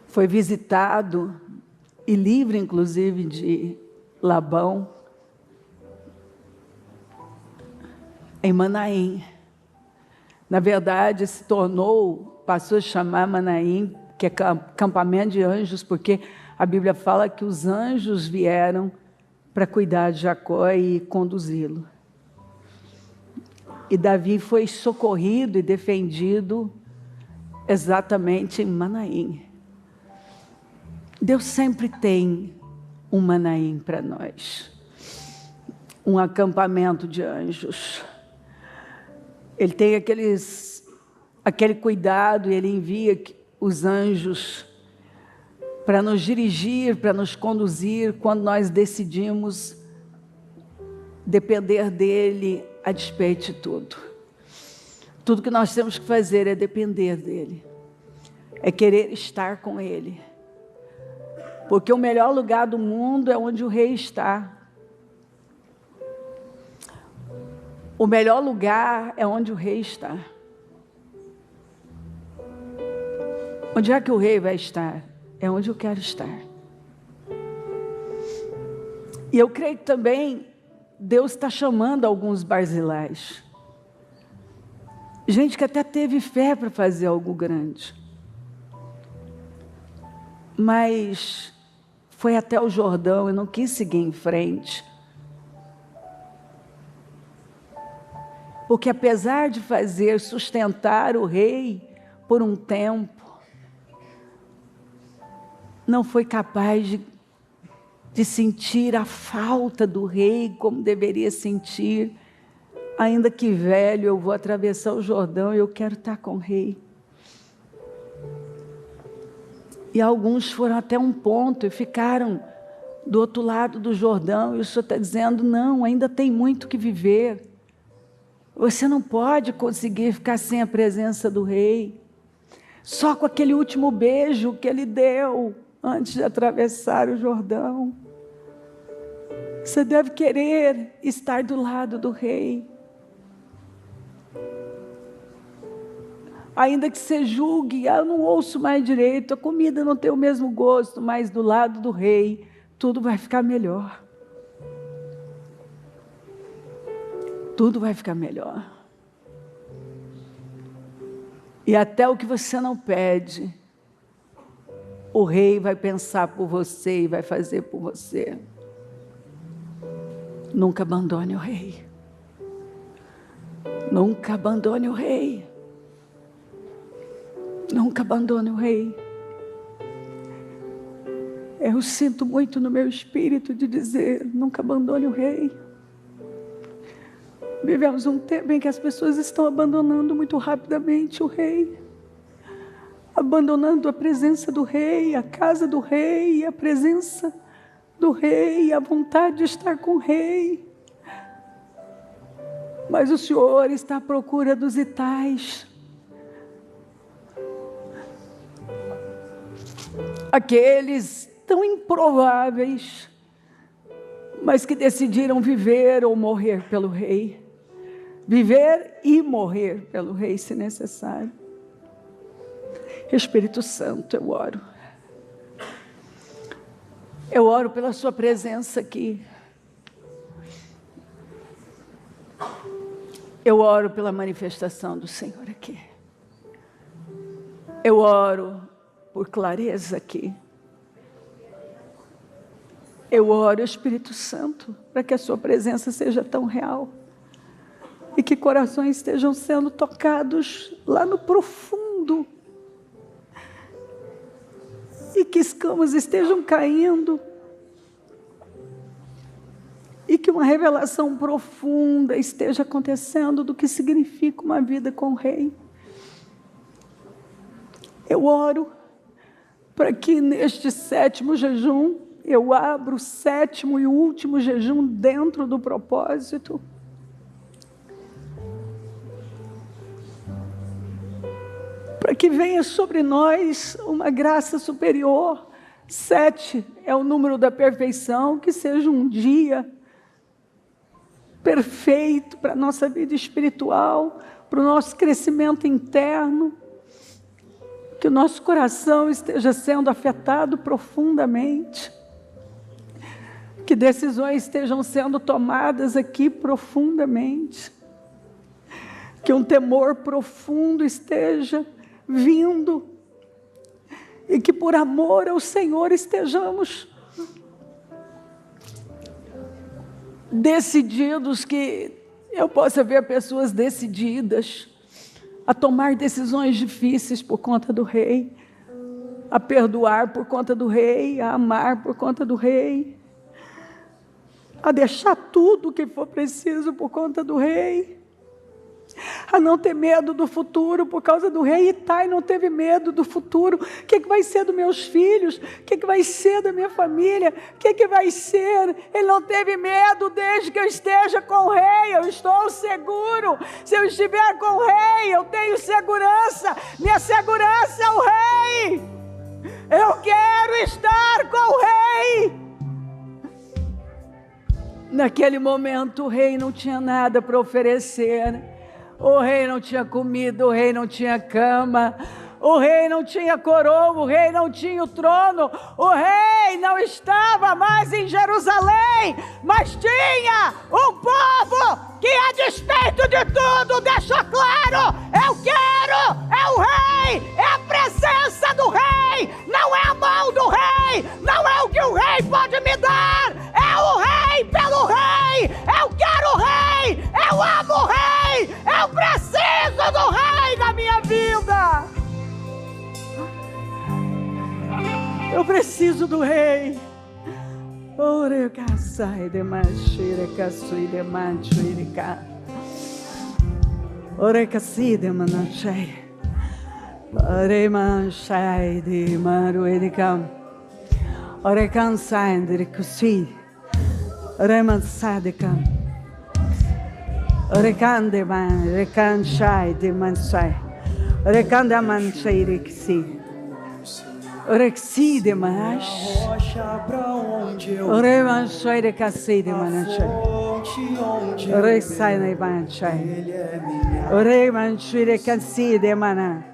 foi visitado e livre, inclusive, de Labão em Manaim. Na verdade, passou a chamar Manaim, que é acampamento de anjos, porque a Bíblia fala que os anjos vieram para cuidar de Jacó e conduzi-lo. E Davi foi socorrido e defendido exatamente em Manaim. Deus sempre tem um Manaim para nós, um acampamento de anjos. Ele tem aquele cuidado e Ele envia os anjos para nos dirigir, para nos conduzir quando nós decidimos depender dEle a despeito de tudo. Tudo que nós temos que fazer é depender dEle, é querer estar com Ele. Porque o melhor lugar do mundo é onde o rei está. O melhor lugar é onde o rei está. Onde é que o rei vai estar? É onde eu quero estar. E eu creio que também Deus está chamando alguns Barzilais. Gente que até teve fé para fazer algo grande. Mas foi até o Jordão e não quis seguir em frente. Porque apesar de sustentar o rei por um tempo, não foi capaz de sentir a falta do rei como deveria sentir. Ainda que velho, eu vou atravessar o Jordão e eu quero estar com o rei. E alguns foram até um ponto e ficaram do outro lado do Jordão. E o Senhor está dizendo, não, ainda tem muito que viver. Você não pode conseguir ficar sem a presença do rei. Só com aquele último beijo que ele deu antes de atravessar o Jordão. Você deve querer estar do lado do rei. Ainda que você julgue, eu não ouço mais direito, a comida não tem o mesmo gosto, mas do lado do rei, tudo vai ficar melhor. Tudo vai ficar melhor. E até o que você não pede, o rei vai pensar por você e vai fazer por você. Nunca abandone o rei. Nunca abandone o rei. Nunca abandone o rei. Eu sinto muito no meu espírito de dizer, nunca abandone o rei. Vivemos um tempo em que as pessoas estão abandonando muito rapidamente o rei. Abandonando a presença do rei, a casa do rei, a presença do rei, a vontade de estar com o rei. Mas o Senhor está à procura dos itais. Aqueles tão improváveis, mas que decidiram viver ou morrer pelo rei. Viver e morrer pelo rei, se necessário. Espírito Santo, eu oro. Eu oro pela sua presença aqui. Eu oro pela manifestação do Senhor aqui. Eu oro por clareza aqui. Eu oro, Espírito Santo, para que a sua presença seja tão real e que corações estejam sendo tocados lá no profundo e que escamas estejam caindo e que uma revelação profunda esteja acontecendo do que significa uma vida com o Rei. Eu oro para que neste 7º jejum, eu abra o 7º e último jejum dentro do propósito. Para que venha sobre nós uma graça superior. 7 é o número da perfeição, que seja um dia perfeito para a nossa vida espiritual, para o nosso crescimento interno, que o nosso coração esteja sendo afetado profundamente, que decisões estejam sendo tomadas aqui profundamente, que um temor profundo esteja vindo, e que por amor ao Senhor estejamos decididos, que eu possa ver pessoas decididas a tomar decisões difíceis por conta do Rei, a perdoar por conta do Rei, a amar por conta do Rei, a deixar tudo o que for preciso por conta do Rei, a não ter medo do futuro por causa do Rei. Itai não teve medo do futuro. O que vai ser dos meus filhos? O que vai ser da minha família? O que vai ser? Ele não teve medo desde que eu esteja com o Rei. Eu estou seguro. Se eu estiver com o Rei, eu tenho segurança. Minha segurança é o Rei. Eu quero estar com o Rei. Naquele momento o Rei não tinha nada para oferecer. O Rei não tinha comida, o Rei não tinha cama, o Rei não tinha coroa, o Rei não tinha o trono, o Rei não estava mais em Jerusalém, mas tinha um povo que, a despeito de tudo, deixou claro: eu quero, é o Rei, é a presença do Rei, não é a mão do Rei, não é o que o Rei pode me dar, é o Rei pelo Rei. Eu quero o Rei, eu amo o Rei, eu preciso do Rei na minha vida. Eu preciso do Rei. Oreca sai de manchereca sui de manchereca. Oreca si de manachei. Ore manchai de maruerica. Orecan sai de cusi. Oreman sadeka. Orecan de man, orecan shai de mansai. Orecan da manchei de si. Orexi de manash. Oreman shai de casi de manachai. Orexai de manchai. Oreman shai de casi de mana.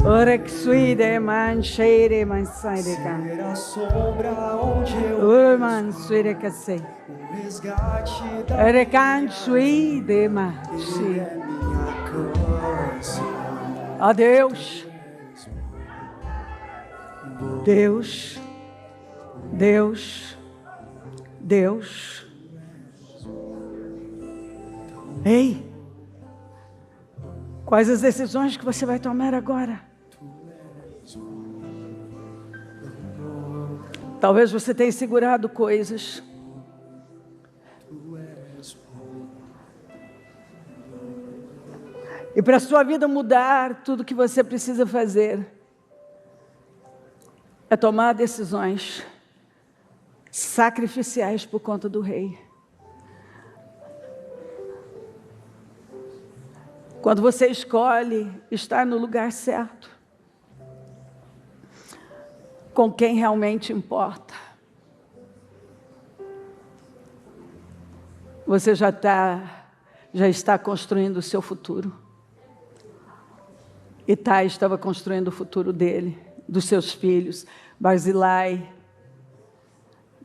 Orexui de manchai de mansai de can. Oreman shai de casi. Orecan shai de manchi. Ó Deus. Deus, Deus, Deus. Ei, quais as decisões que você vai tomar agora? Talvez você tenha segurado coisas. E para a sua vida mudar, tudo que você precisa fazer é tomar decisões sacrificiais por conta do Rei. Quando você escolhe estar no lugar certo, com quem realmente importa, você já está construindo o seu futuro. Itai estava construindo o futuro dele, dos seus filhos, Barzilai,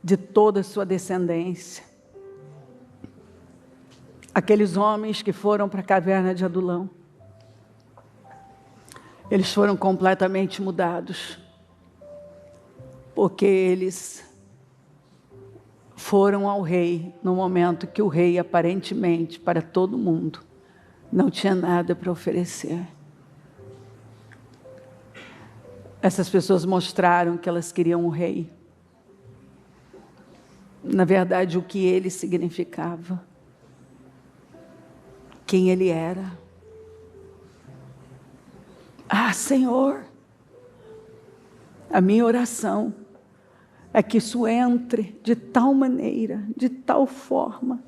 de toda a sua descendência. Aqueles homens que foram para a caverna de Adulão, eles foram completamente mudados, porque eles foram ao Rei no momento que o Rei, aparentemente, para todo mundo, não tinha nada para oferecer. Essas pessoas mostraram que elas queriam um Rei. Na verdade, o que ele significava, quem ele era. Ah, Senhor, A minha oração é que isso entre de tal maneira, de tal forma,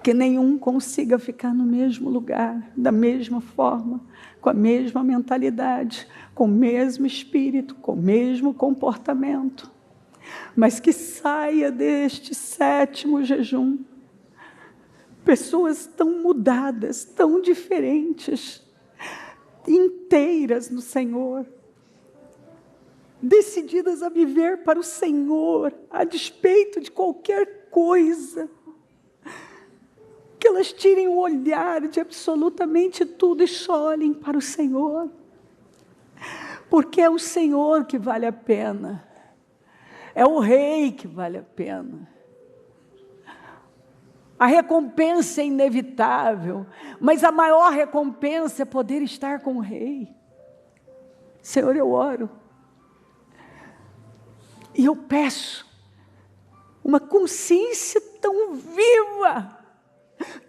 que nenhum consiga ficar no mesmo lugar, da mesma forma, com a mesma mentalidade, com o mesmo espírito, com o mesmo comportamento, mas que saia deste 7º jejum pessoas tão mudadas, tão diferentes, inteiras no Senhor, decididas a viver para o Senhor, a despeito de qualquer coisa, que elas tirem o olhar de absolutamente tudo e só olhem para o Senhor, porque é o Senhor que vale a pena, é o Rei que vale a pena. A recompensa é inevitável, mas a maior recompensa é poder estar com o Rei. Senhor, eu oro, e eu peço uma consciência tão viva,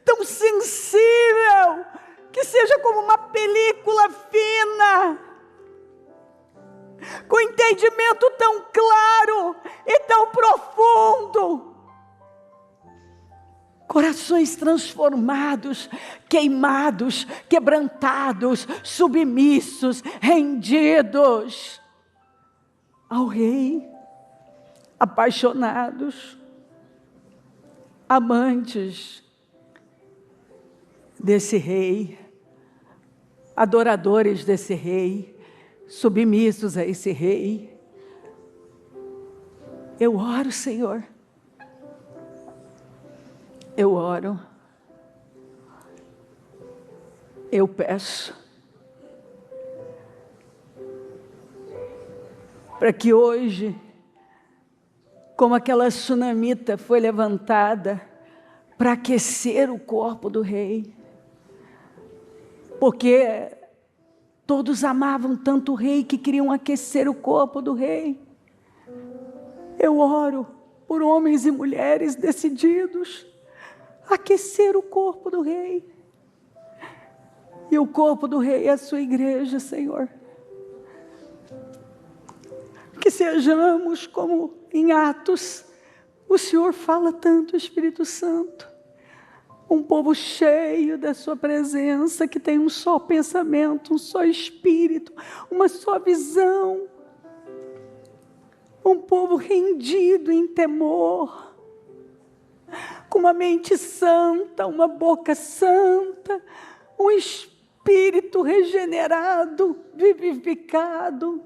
tão sensível, que seja como uma película fina, com entendimento tão claro e tão profundo, corações transformados, queimados, quebrantados, submissos, rendidos ao Rei, apaixonados, amantes desse Rei, adoradores desse Rei, submissos a esse Rei. Eu oro, Senhor, eu oro, eu peço, para que hoje, como aquela sunamita foi levantada para aquecer o corpo do Rei, porque todos amavam tanto o Rei que queriam aquecer o corpo do Rei. Eu oro por homens e mulheres decididos a aquecer o corpo do Rei. E o corpo do Rei é a sua igreja, Senhor. Que sejamos como em Atos, o Senhor fala tanto, Espírito Santo, um povo cheio da sua presença, que tem um só pensamento, um só espírito, uma só visão, um povo rendido em temor, com uma mente santa, uma boca santa, um espírito regenerado, vivificado,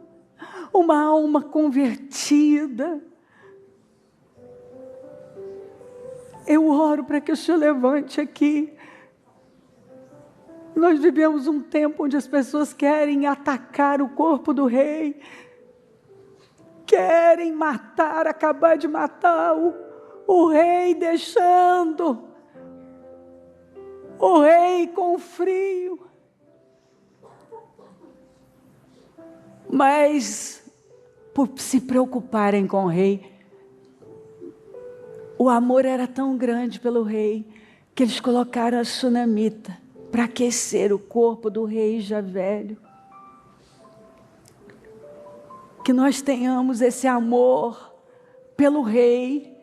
uma alma convertida. Eu oro para que o Senhor levante aqui. Nós vivemos um tempo onde as pessoas querem atacar o corpo do Rei, querem matar, acabar de matar o Rei, deixando o Rei com frio. Mas, por se preocuparem com o Rei, o amor era tão grande pelo Rei, que eles colocaram a sunamita para aquecer o corpo do Rei já velho. Que nós tenhamos esse amor pelo Rei,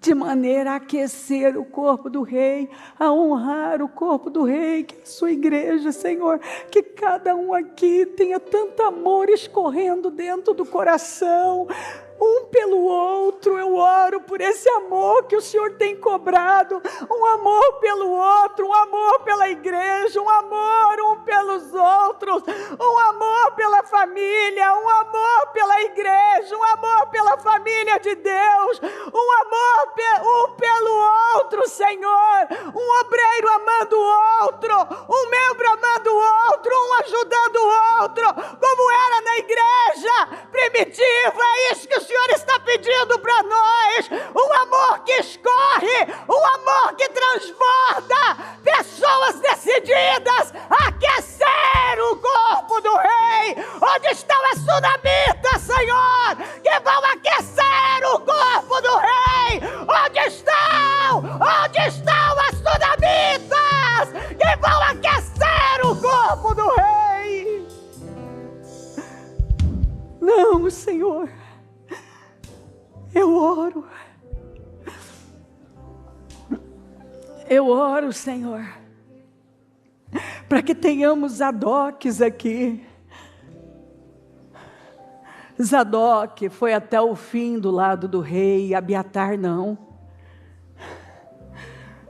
de maneira a aquecer o corpo do Rei, a honrar o corpo do Rei, que é a sua igreja, Senhor. Que cada um aqui tenha tanto amor escorrendo dentro do coração, um pelo outro. Eu oro por esse amor que o Senhor tem cobrado, um amor pelo outro, um amor pela igreja, um amor um pelos outros, um amor pela família, um amor pela igreja, um amor pela família de Deus, um amor um pelo outro, Senhor, um obreiro amando o outro, um membro amando o outro, um ajudando o outro, como era na igreja primitiva. É isso que o Senhor está pedindo para nós, um amor que escorre, um amor que transborda, pessoas decididas a aquecer o corpo do Rei. Onde estão as sunamitas, Senhor, que vão aquecer o corpo do Rei? Onde estão? Onde estão as sunamitas que vão aquecer o corpo do Rei? Não Senhor, eu oro. Eu oro, Senhor, para que tenhamos Zadoques aqui. Zadok foi até o fim do lado do rei, Abiatar não.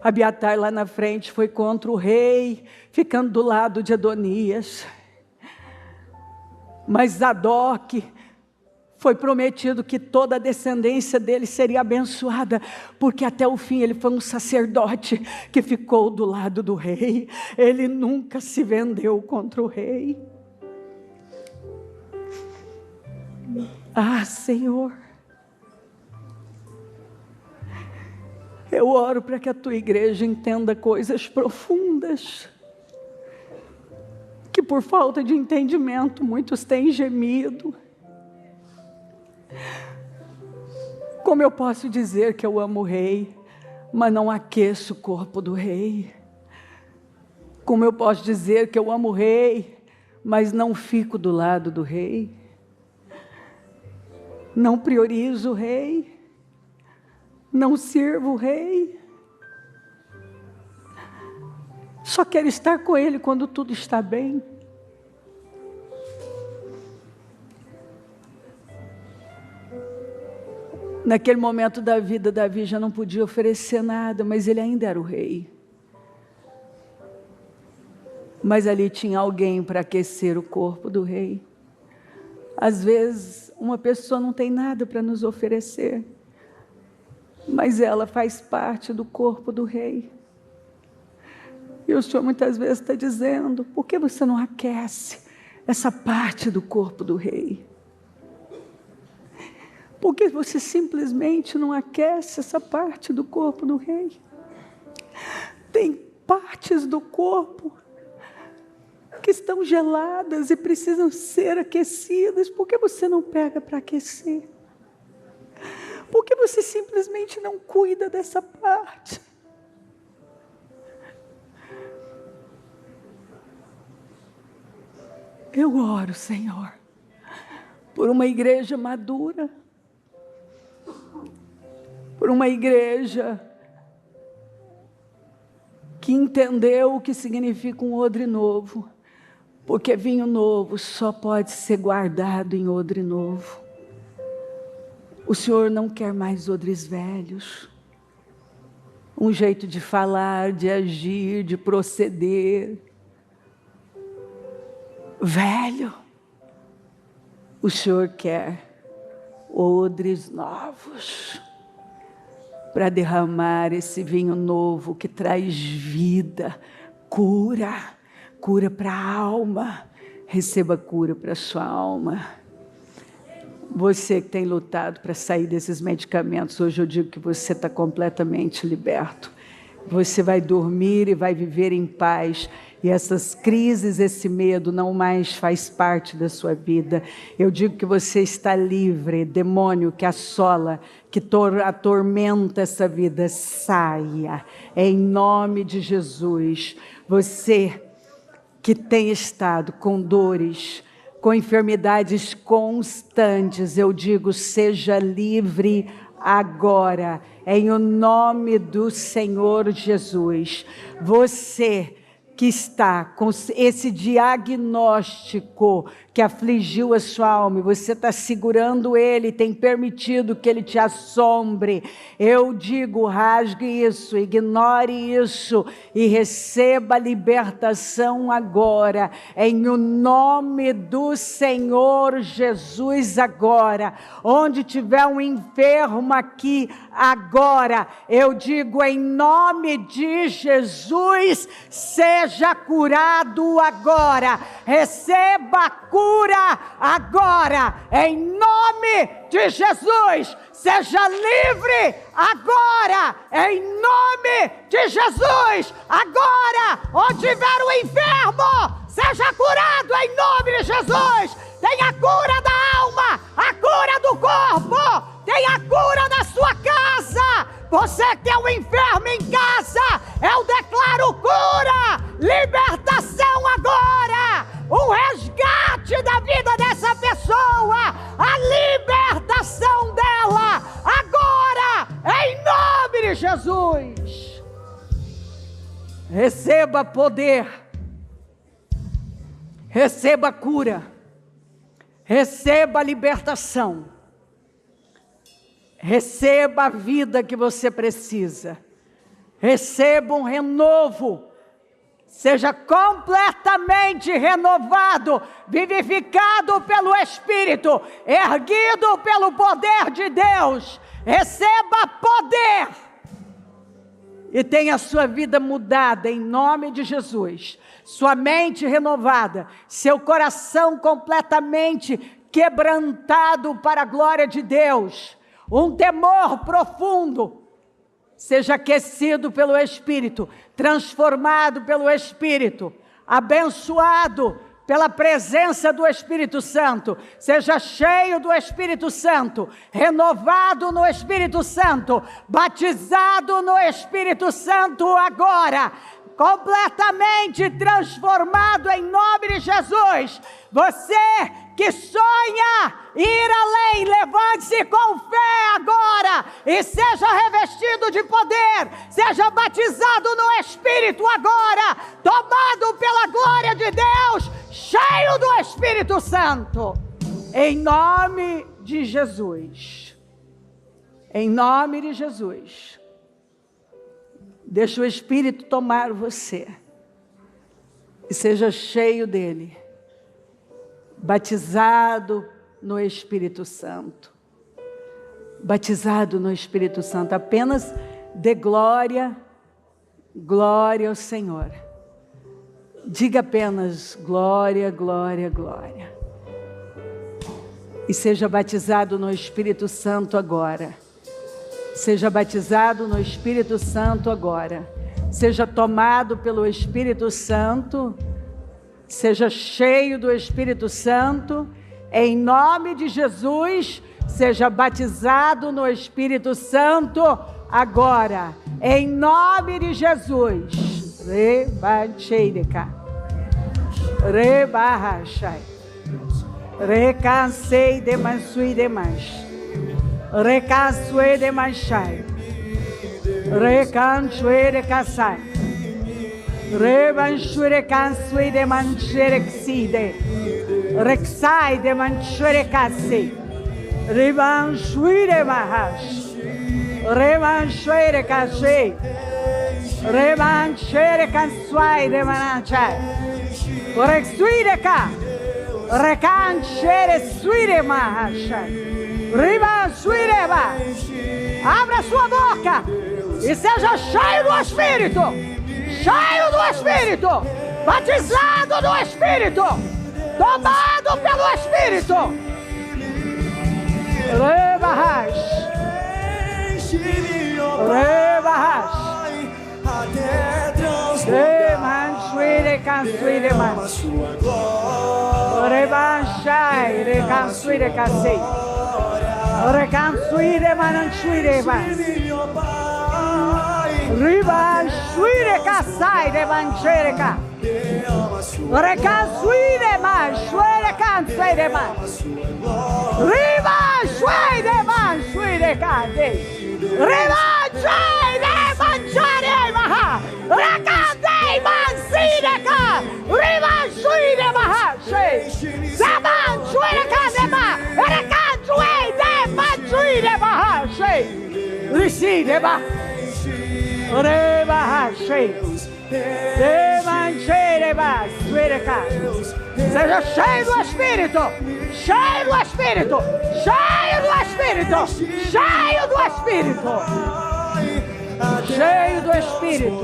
Abiatar lá na frente foi contra o rei, ficando do lado de Adonias. Mas Zadok foi prometido que toda a descendência dele seria abençoada, porque até o fim ele foi um sacerdote que ficou do lado do rei. Ele nunca se vendeu contra o rei. Ah, Senhor, eu oro para que a tua igreja entenda coisas profundas, que por falta de entendimento muitos têm gemido. Como eu posso dizer que eu amo o rei, mas não aqueço o corpo do rei? Como eu posso dizer que eu amo o rei, mas não fico do lado do rei? Não priorizo o rei, não sirvo o rei, só quero estar com ele quando tudo está bem. Naquele momento da vida, Davi já não podia oferecer nada, mas ele ainda era o rei. Mas ali tinha alguém para aquecer o corpo do rei. Às vezes, uma pessoa não tem nada para nos oferecer, mas ela faz parte do corpo do rei. E o Senhor muitas vezes está dizendo: por que você não aquece essa parte do corpo do rei? Por que você simplesmente não aquece essa parte do corpo do rei? Tem partes do corpo que estão geladas e precisam ser aquecidas. Por que você não pega para aquecer? Por que você simplesmente não cuida dessa parte? Eu oro, Senhor, por uma igreja madura, por uma igreja que entendeu o que significa um odre novo, porque vinho novo só pode ser guardado em odre novo. O Senhor não quer mais odres velhos, um jeito de falar, de agir, de proceder velho. O Senhor quer odres novos, para derramar esse vinho novo que traz vida, cura para a alma. Receba cura para a sua alma. Você que tem lutado para sair desses medicamentos, hoje eu digo que você está completamente liberto. Você vai dormir e vai viver em paz. E essas crises, esse medo não mais faz parte da sua vida. Eu digo que você está livre. Demônio que assola, que atormenta essa vida, saia. Em nome de Jesus. Você que tem estado com dores, com enfermidades constantes, eu digo, seja livre agora, em o nome do Senhor Jesus. Você que está com esse diagnóstico que afligiu a sua alma, e você está segurando ele, tem permitido que ele te assombre, eu digo, rasgue isso, ignore isso e receba a libertação agora, em o nome do Senhor Jesus agora. Onde tiver um enfermo aqui agora, eu digo, em nome de Jesus, seja curado agora, receba a cura agora, em nome de Jesus, seja livre agora, em nome de Jesus, agora, onde tiver o enfermo, seja curado em nome de Jesus. Tem a cura da alma, a cura do corpo, tem a cura da sua casa. Você que é um enfermo em casa, eu declaro cura, libertação agora, o resgate da vida dessa pessoa, a libertação Receba poder. Receba cura. Receba libertação. Receba a vida que você precisa. Receba um renovo. Seja completamente renovado, vivificado pelo Espírito, erguido pelo poder de Deus. Receba poder e tenha a sua vida mudada em nome de Jesus. Sua mente renovada, seu coração completamente quebrantado para a glória de Deus. Um temor profundo. Seja aquecido pelo Espírito, transformado pelo Espírito, abençoado pela presença do Espírito Santo. Seja cheio do Espírito Santo, renovado no Espírito Santo, batizado no Espírito Santo agora, completamente transformado em nome de Jesus. Você que sonha ir além, levante-se com fé agora e seja revestido de poder, seja batizado no Espírito agora, tomado pela glória de Deus, cheio do Espírito Santo, em nome de Jesus. Em nome de Jesus. Deixa o Espírito tomar você e seja cheio dele, batizado no Espírito Santo. Batizado no Espírito Santo. Apenas dê glória, glória ao Senhor. Diga apenas glória, glória, glória. E seja batizado no Espírito Santo agora. Seja batizado no Espírito Santo agora. Seja tomado pelo Espírito Santo. Seja cheio do Espírito Santo. Em nome de Jesus, seja batizado no Espírito Santo agora. Em nome de Jesus. Rebacheireka. Rebahachai. Recansei de mansui demais. Recansui de manchai. Recansui de caçai. Rebanshure cansui de mancherexide. Rexai de manchure cassi. Rebanshui de mahash. Rebanshure cassi. Rebanshure cansuai de manachai. Rexui de ca. Recanshere sui de mahashai. Rebanshui de ba. Abra sua boca e seja cheio do Espírito. Cheio do Espírito, batizado do Espírito, tomado pelo Espírito. Rebahash, Rebahash, Remansuire, Cansuire, Mas, Rebashai, Recansuire, Cassei, Recansuire, Manansuire, Mas. Riba shuire kasai de manchereka. Recansuire man shuire cansai de man. Riba shuire man shuire kade. Riba shuire manchare maha. Recandei man sireka. Riba shuire maha she. Saban shuire kadema. Recansuire de man shuire maha she. Receive ba. Seja cheio do Espírito, cheio do Espírito, cheio do Espírito, cheio do Espírito, cheio do Espírito.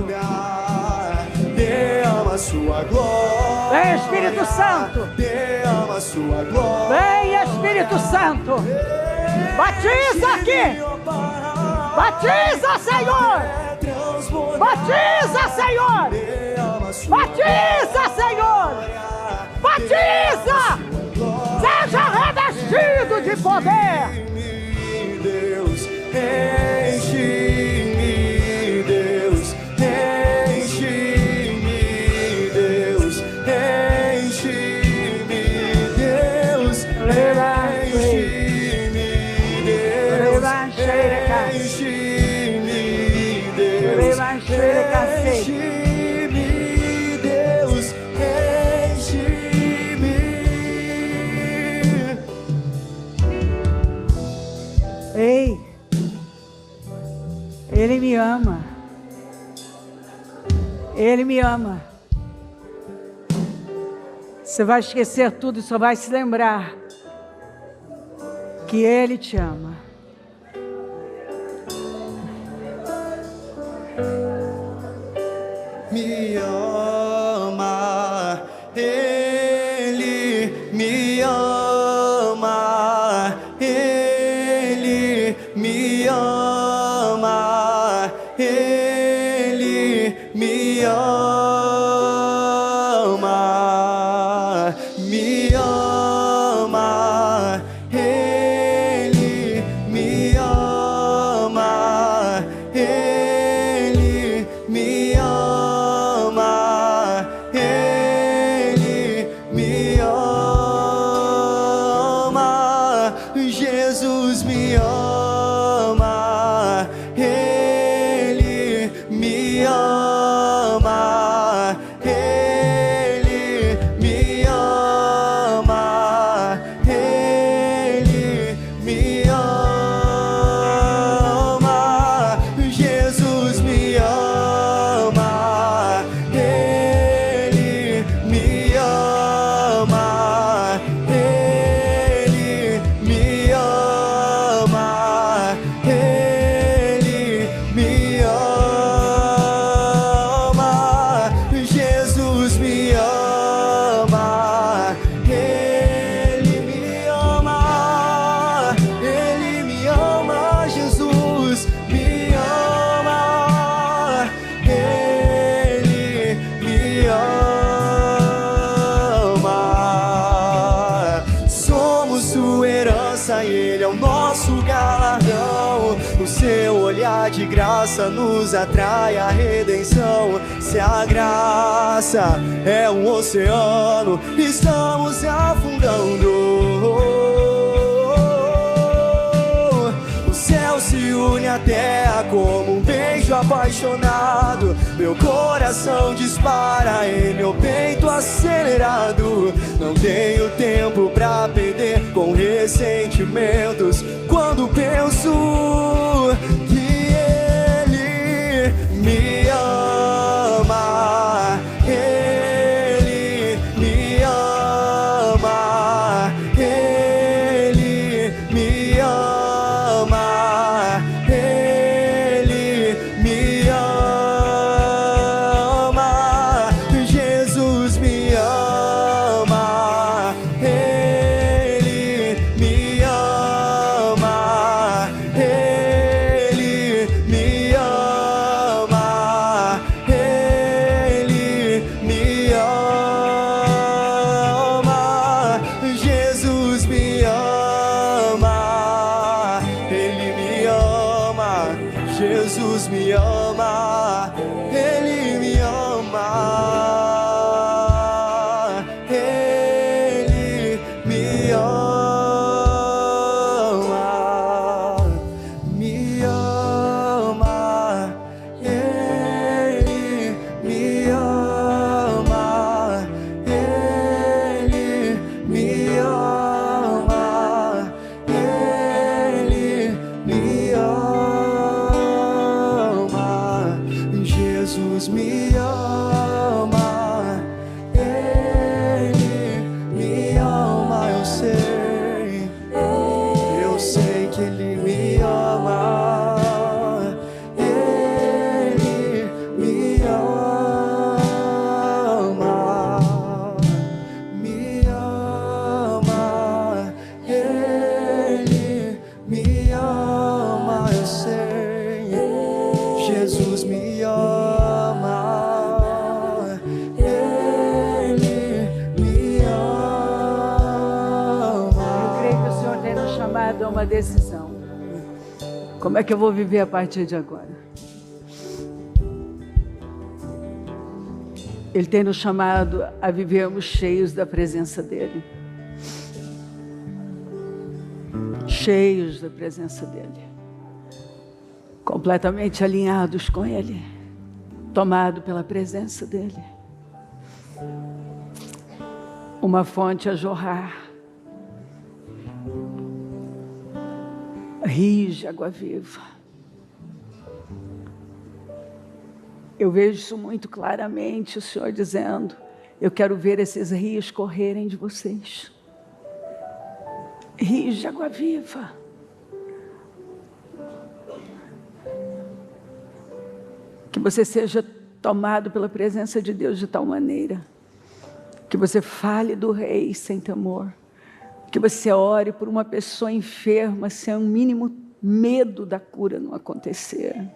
Vem Espírito Santo, vem Espírito Santo, batiza aqui, batiza Senhor. Batiza, Senhor! Batiza, Senhor! Batiza! Seja revestido de poder! Deus, enche-me, Deus, enche-me, Deus, enche-me, Deus, enche-me, Deus, enche-me. Ei, Ele me ama. Ele me ama. Você vai esquecer tudo e só vai se lembrar que Ele te ama. Me ama, Ele me ama, Ele me ama, Ele me ama, me ama, Ele me ama, Ele me ama, Ele me ama, Jesus me ama, Ele me ama, Ele me ama, Ele me ama, Jesus me ama, Ele me ama, Ele me ama, Ele me ama, Jesus me ama, Ele me ama, Ele me ama, Jesus me ama, Ele me ama. Somos sua herança, Ele é o nosso galardão. O seu olhar de graça nos atrai à redenção. Se a graça é um oceano, estamos afundando. O céu se une à terra como um beijo apaixonado. Meu coração dispara em meu peito acelerado. Não tenho tempo pra perder com ressentimentos quando penso que Ele me ama, Ele me ama, Ele me ama, Ele me ama, Jesus me ama, Ele me ama, Ele me ama, Ele me ama, Jesus me ama, Ele me ama, Jesus me ama, Ele me ama, Ele me ama, me ama, Ele me ama, Ele me ama, Ele me ama, Jesus me ama, Ele me ama, eu sei que Ele me ama, Ele me ama, me ama, Ele me ama, eu sei, Jesus me ama, Ele me ama. Eu creio que o Senhor tem nos chamado a uma decisão. Como é que eu vou viver a partir de agora? Ele tem nos chamado a vivermos cheios da presença dEle. Cheios da presença dEle. Completamente alinhados com Ele. Tomado pela presença dEle. Uma fonte a jorrar. rios de água viva. Eu vejo isso muito claramente, o Senhor dizendo: eu quero ver esses rios correrem de vocês. Rios de água viva. Que você seja tomado pela presença de Deus de tal maneira que você fale do Rei sem temor. Que você ore por uma pessoa enferma sem um mínimo medo da cura não acontecer.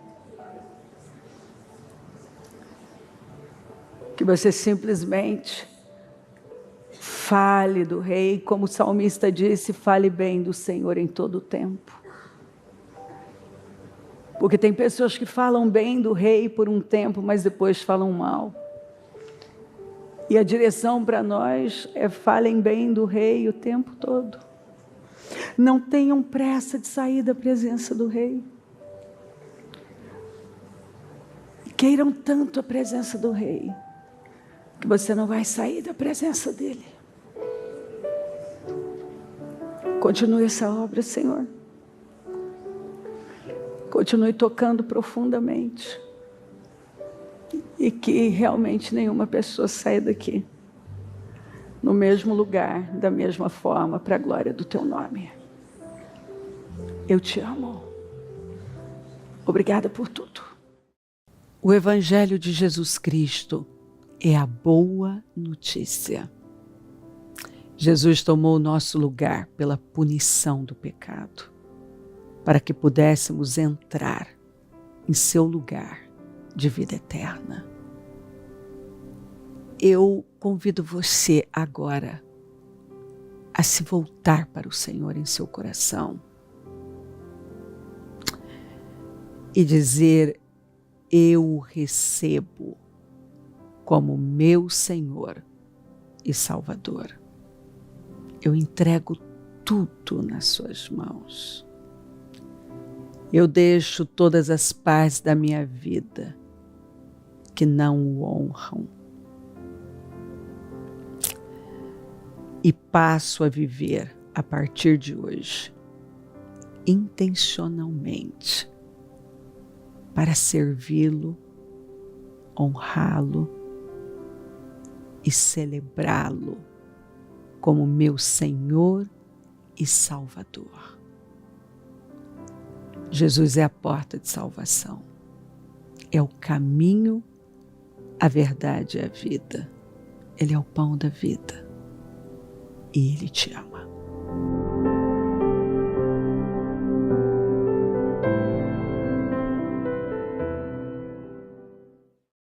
Que você simplesmente fale do Rei, como o salmista disse, fale bem do Senhor em todo o tempo. Porque tem pessoas que falam bem do Rei por um tempo, mas depois falam mal. E a direção para nós é: falem bem do Rei o tempo todo. Não tenham pressa de sair da presença do Rei. Queiram tanto a presença do Rei, que você não vai sair da presença dEle. Continue essa obra, Senhor. Continue tocando profundamente. E que realmente nenhuma pessoa saia daqui no mesmo lugar, da mesma forma, para a glória do Teu nome. Eu te amo. Obrigada por tudo. O Evangelho de Jesus Cristo é a boa notícia. Jesus tomou o nosso lugar pela punição do pecado, para que pudéssemos entrar em seu lugar de vida eterna. Eu convido você agora a se voltar para o Senhor em seu coração e dizer: eu o recebo como meu Senhor e Salvador. Eu entrego tudo nas suas mãos. Eu deixo todas as partes da minha vida que não o honram e passo a viver a partir de hoje intencionalmente para servi-lo, honrá-lo e celebrá-lo como meu Senhor e Salvador. Jesus é a porta de salvação, é o caminho, a verdade e a vida. Ele é o pão da vida e Ele te ama.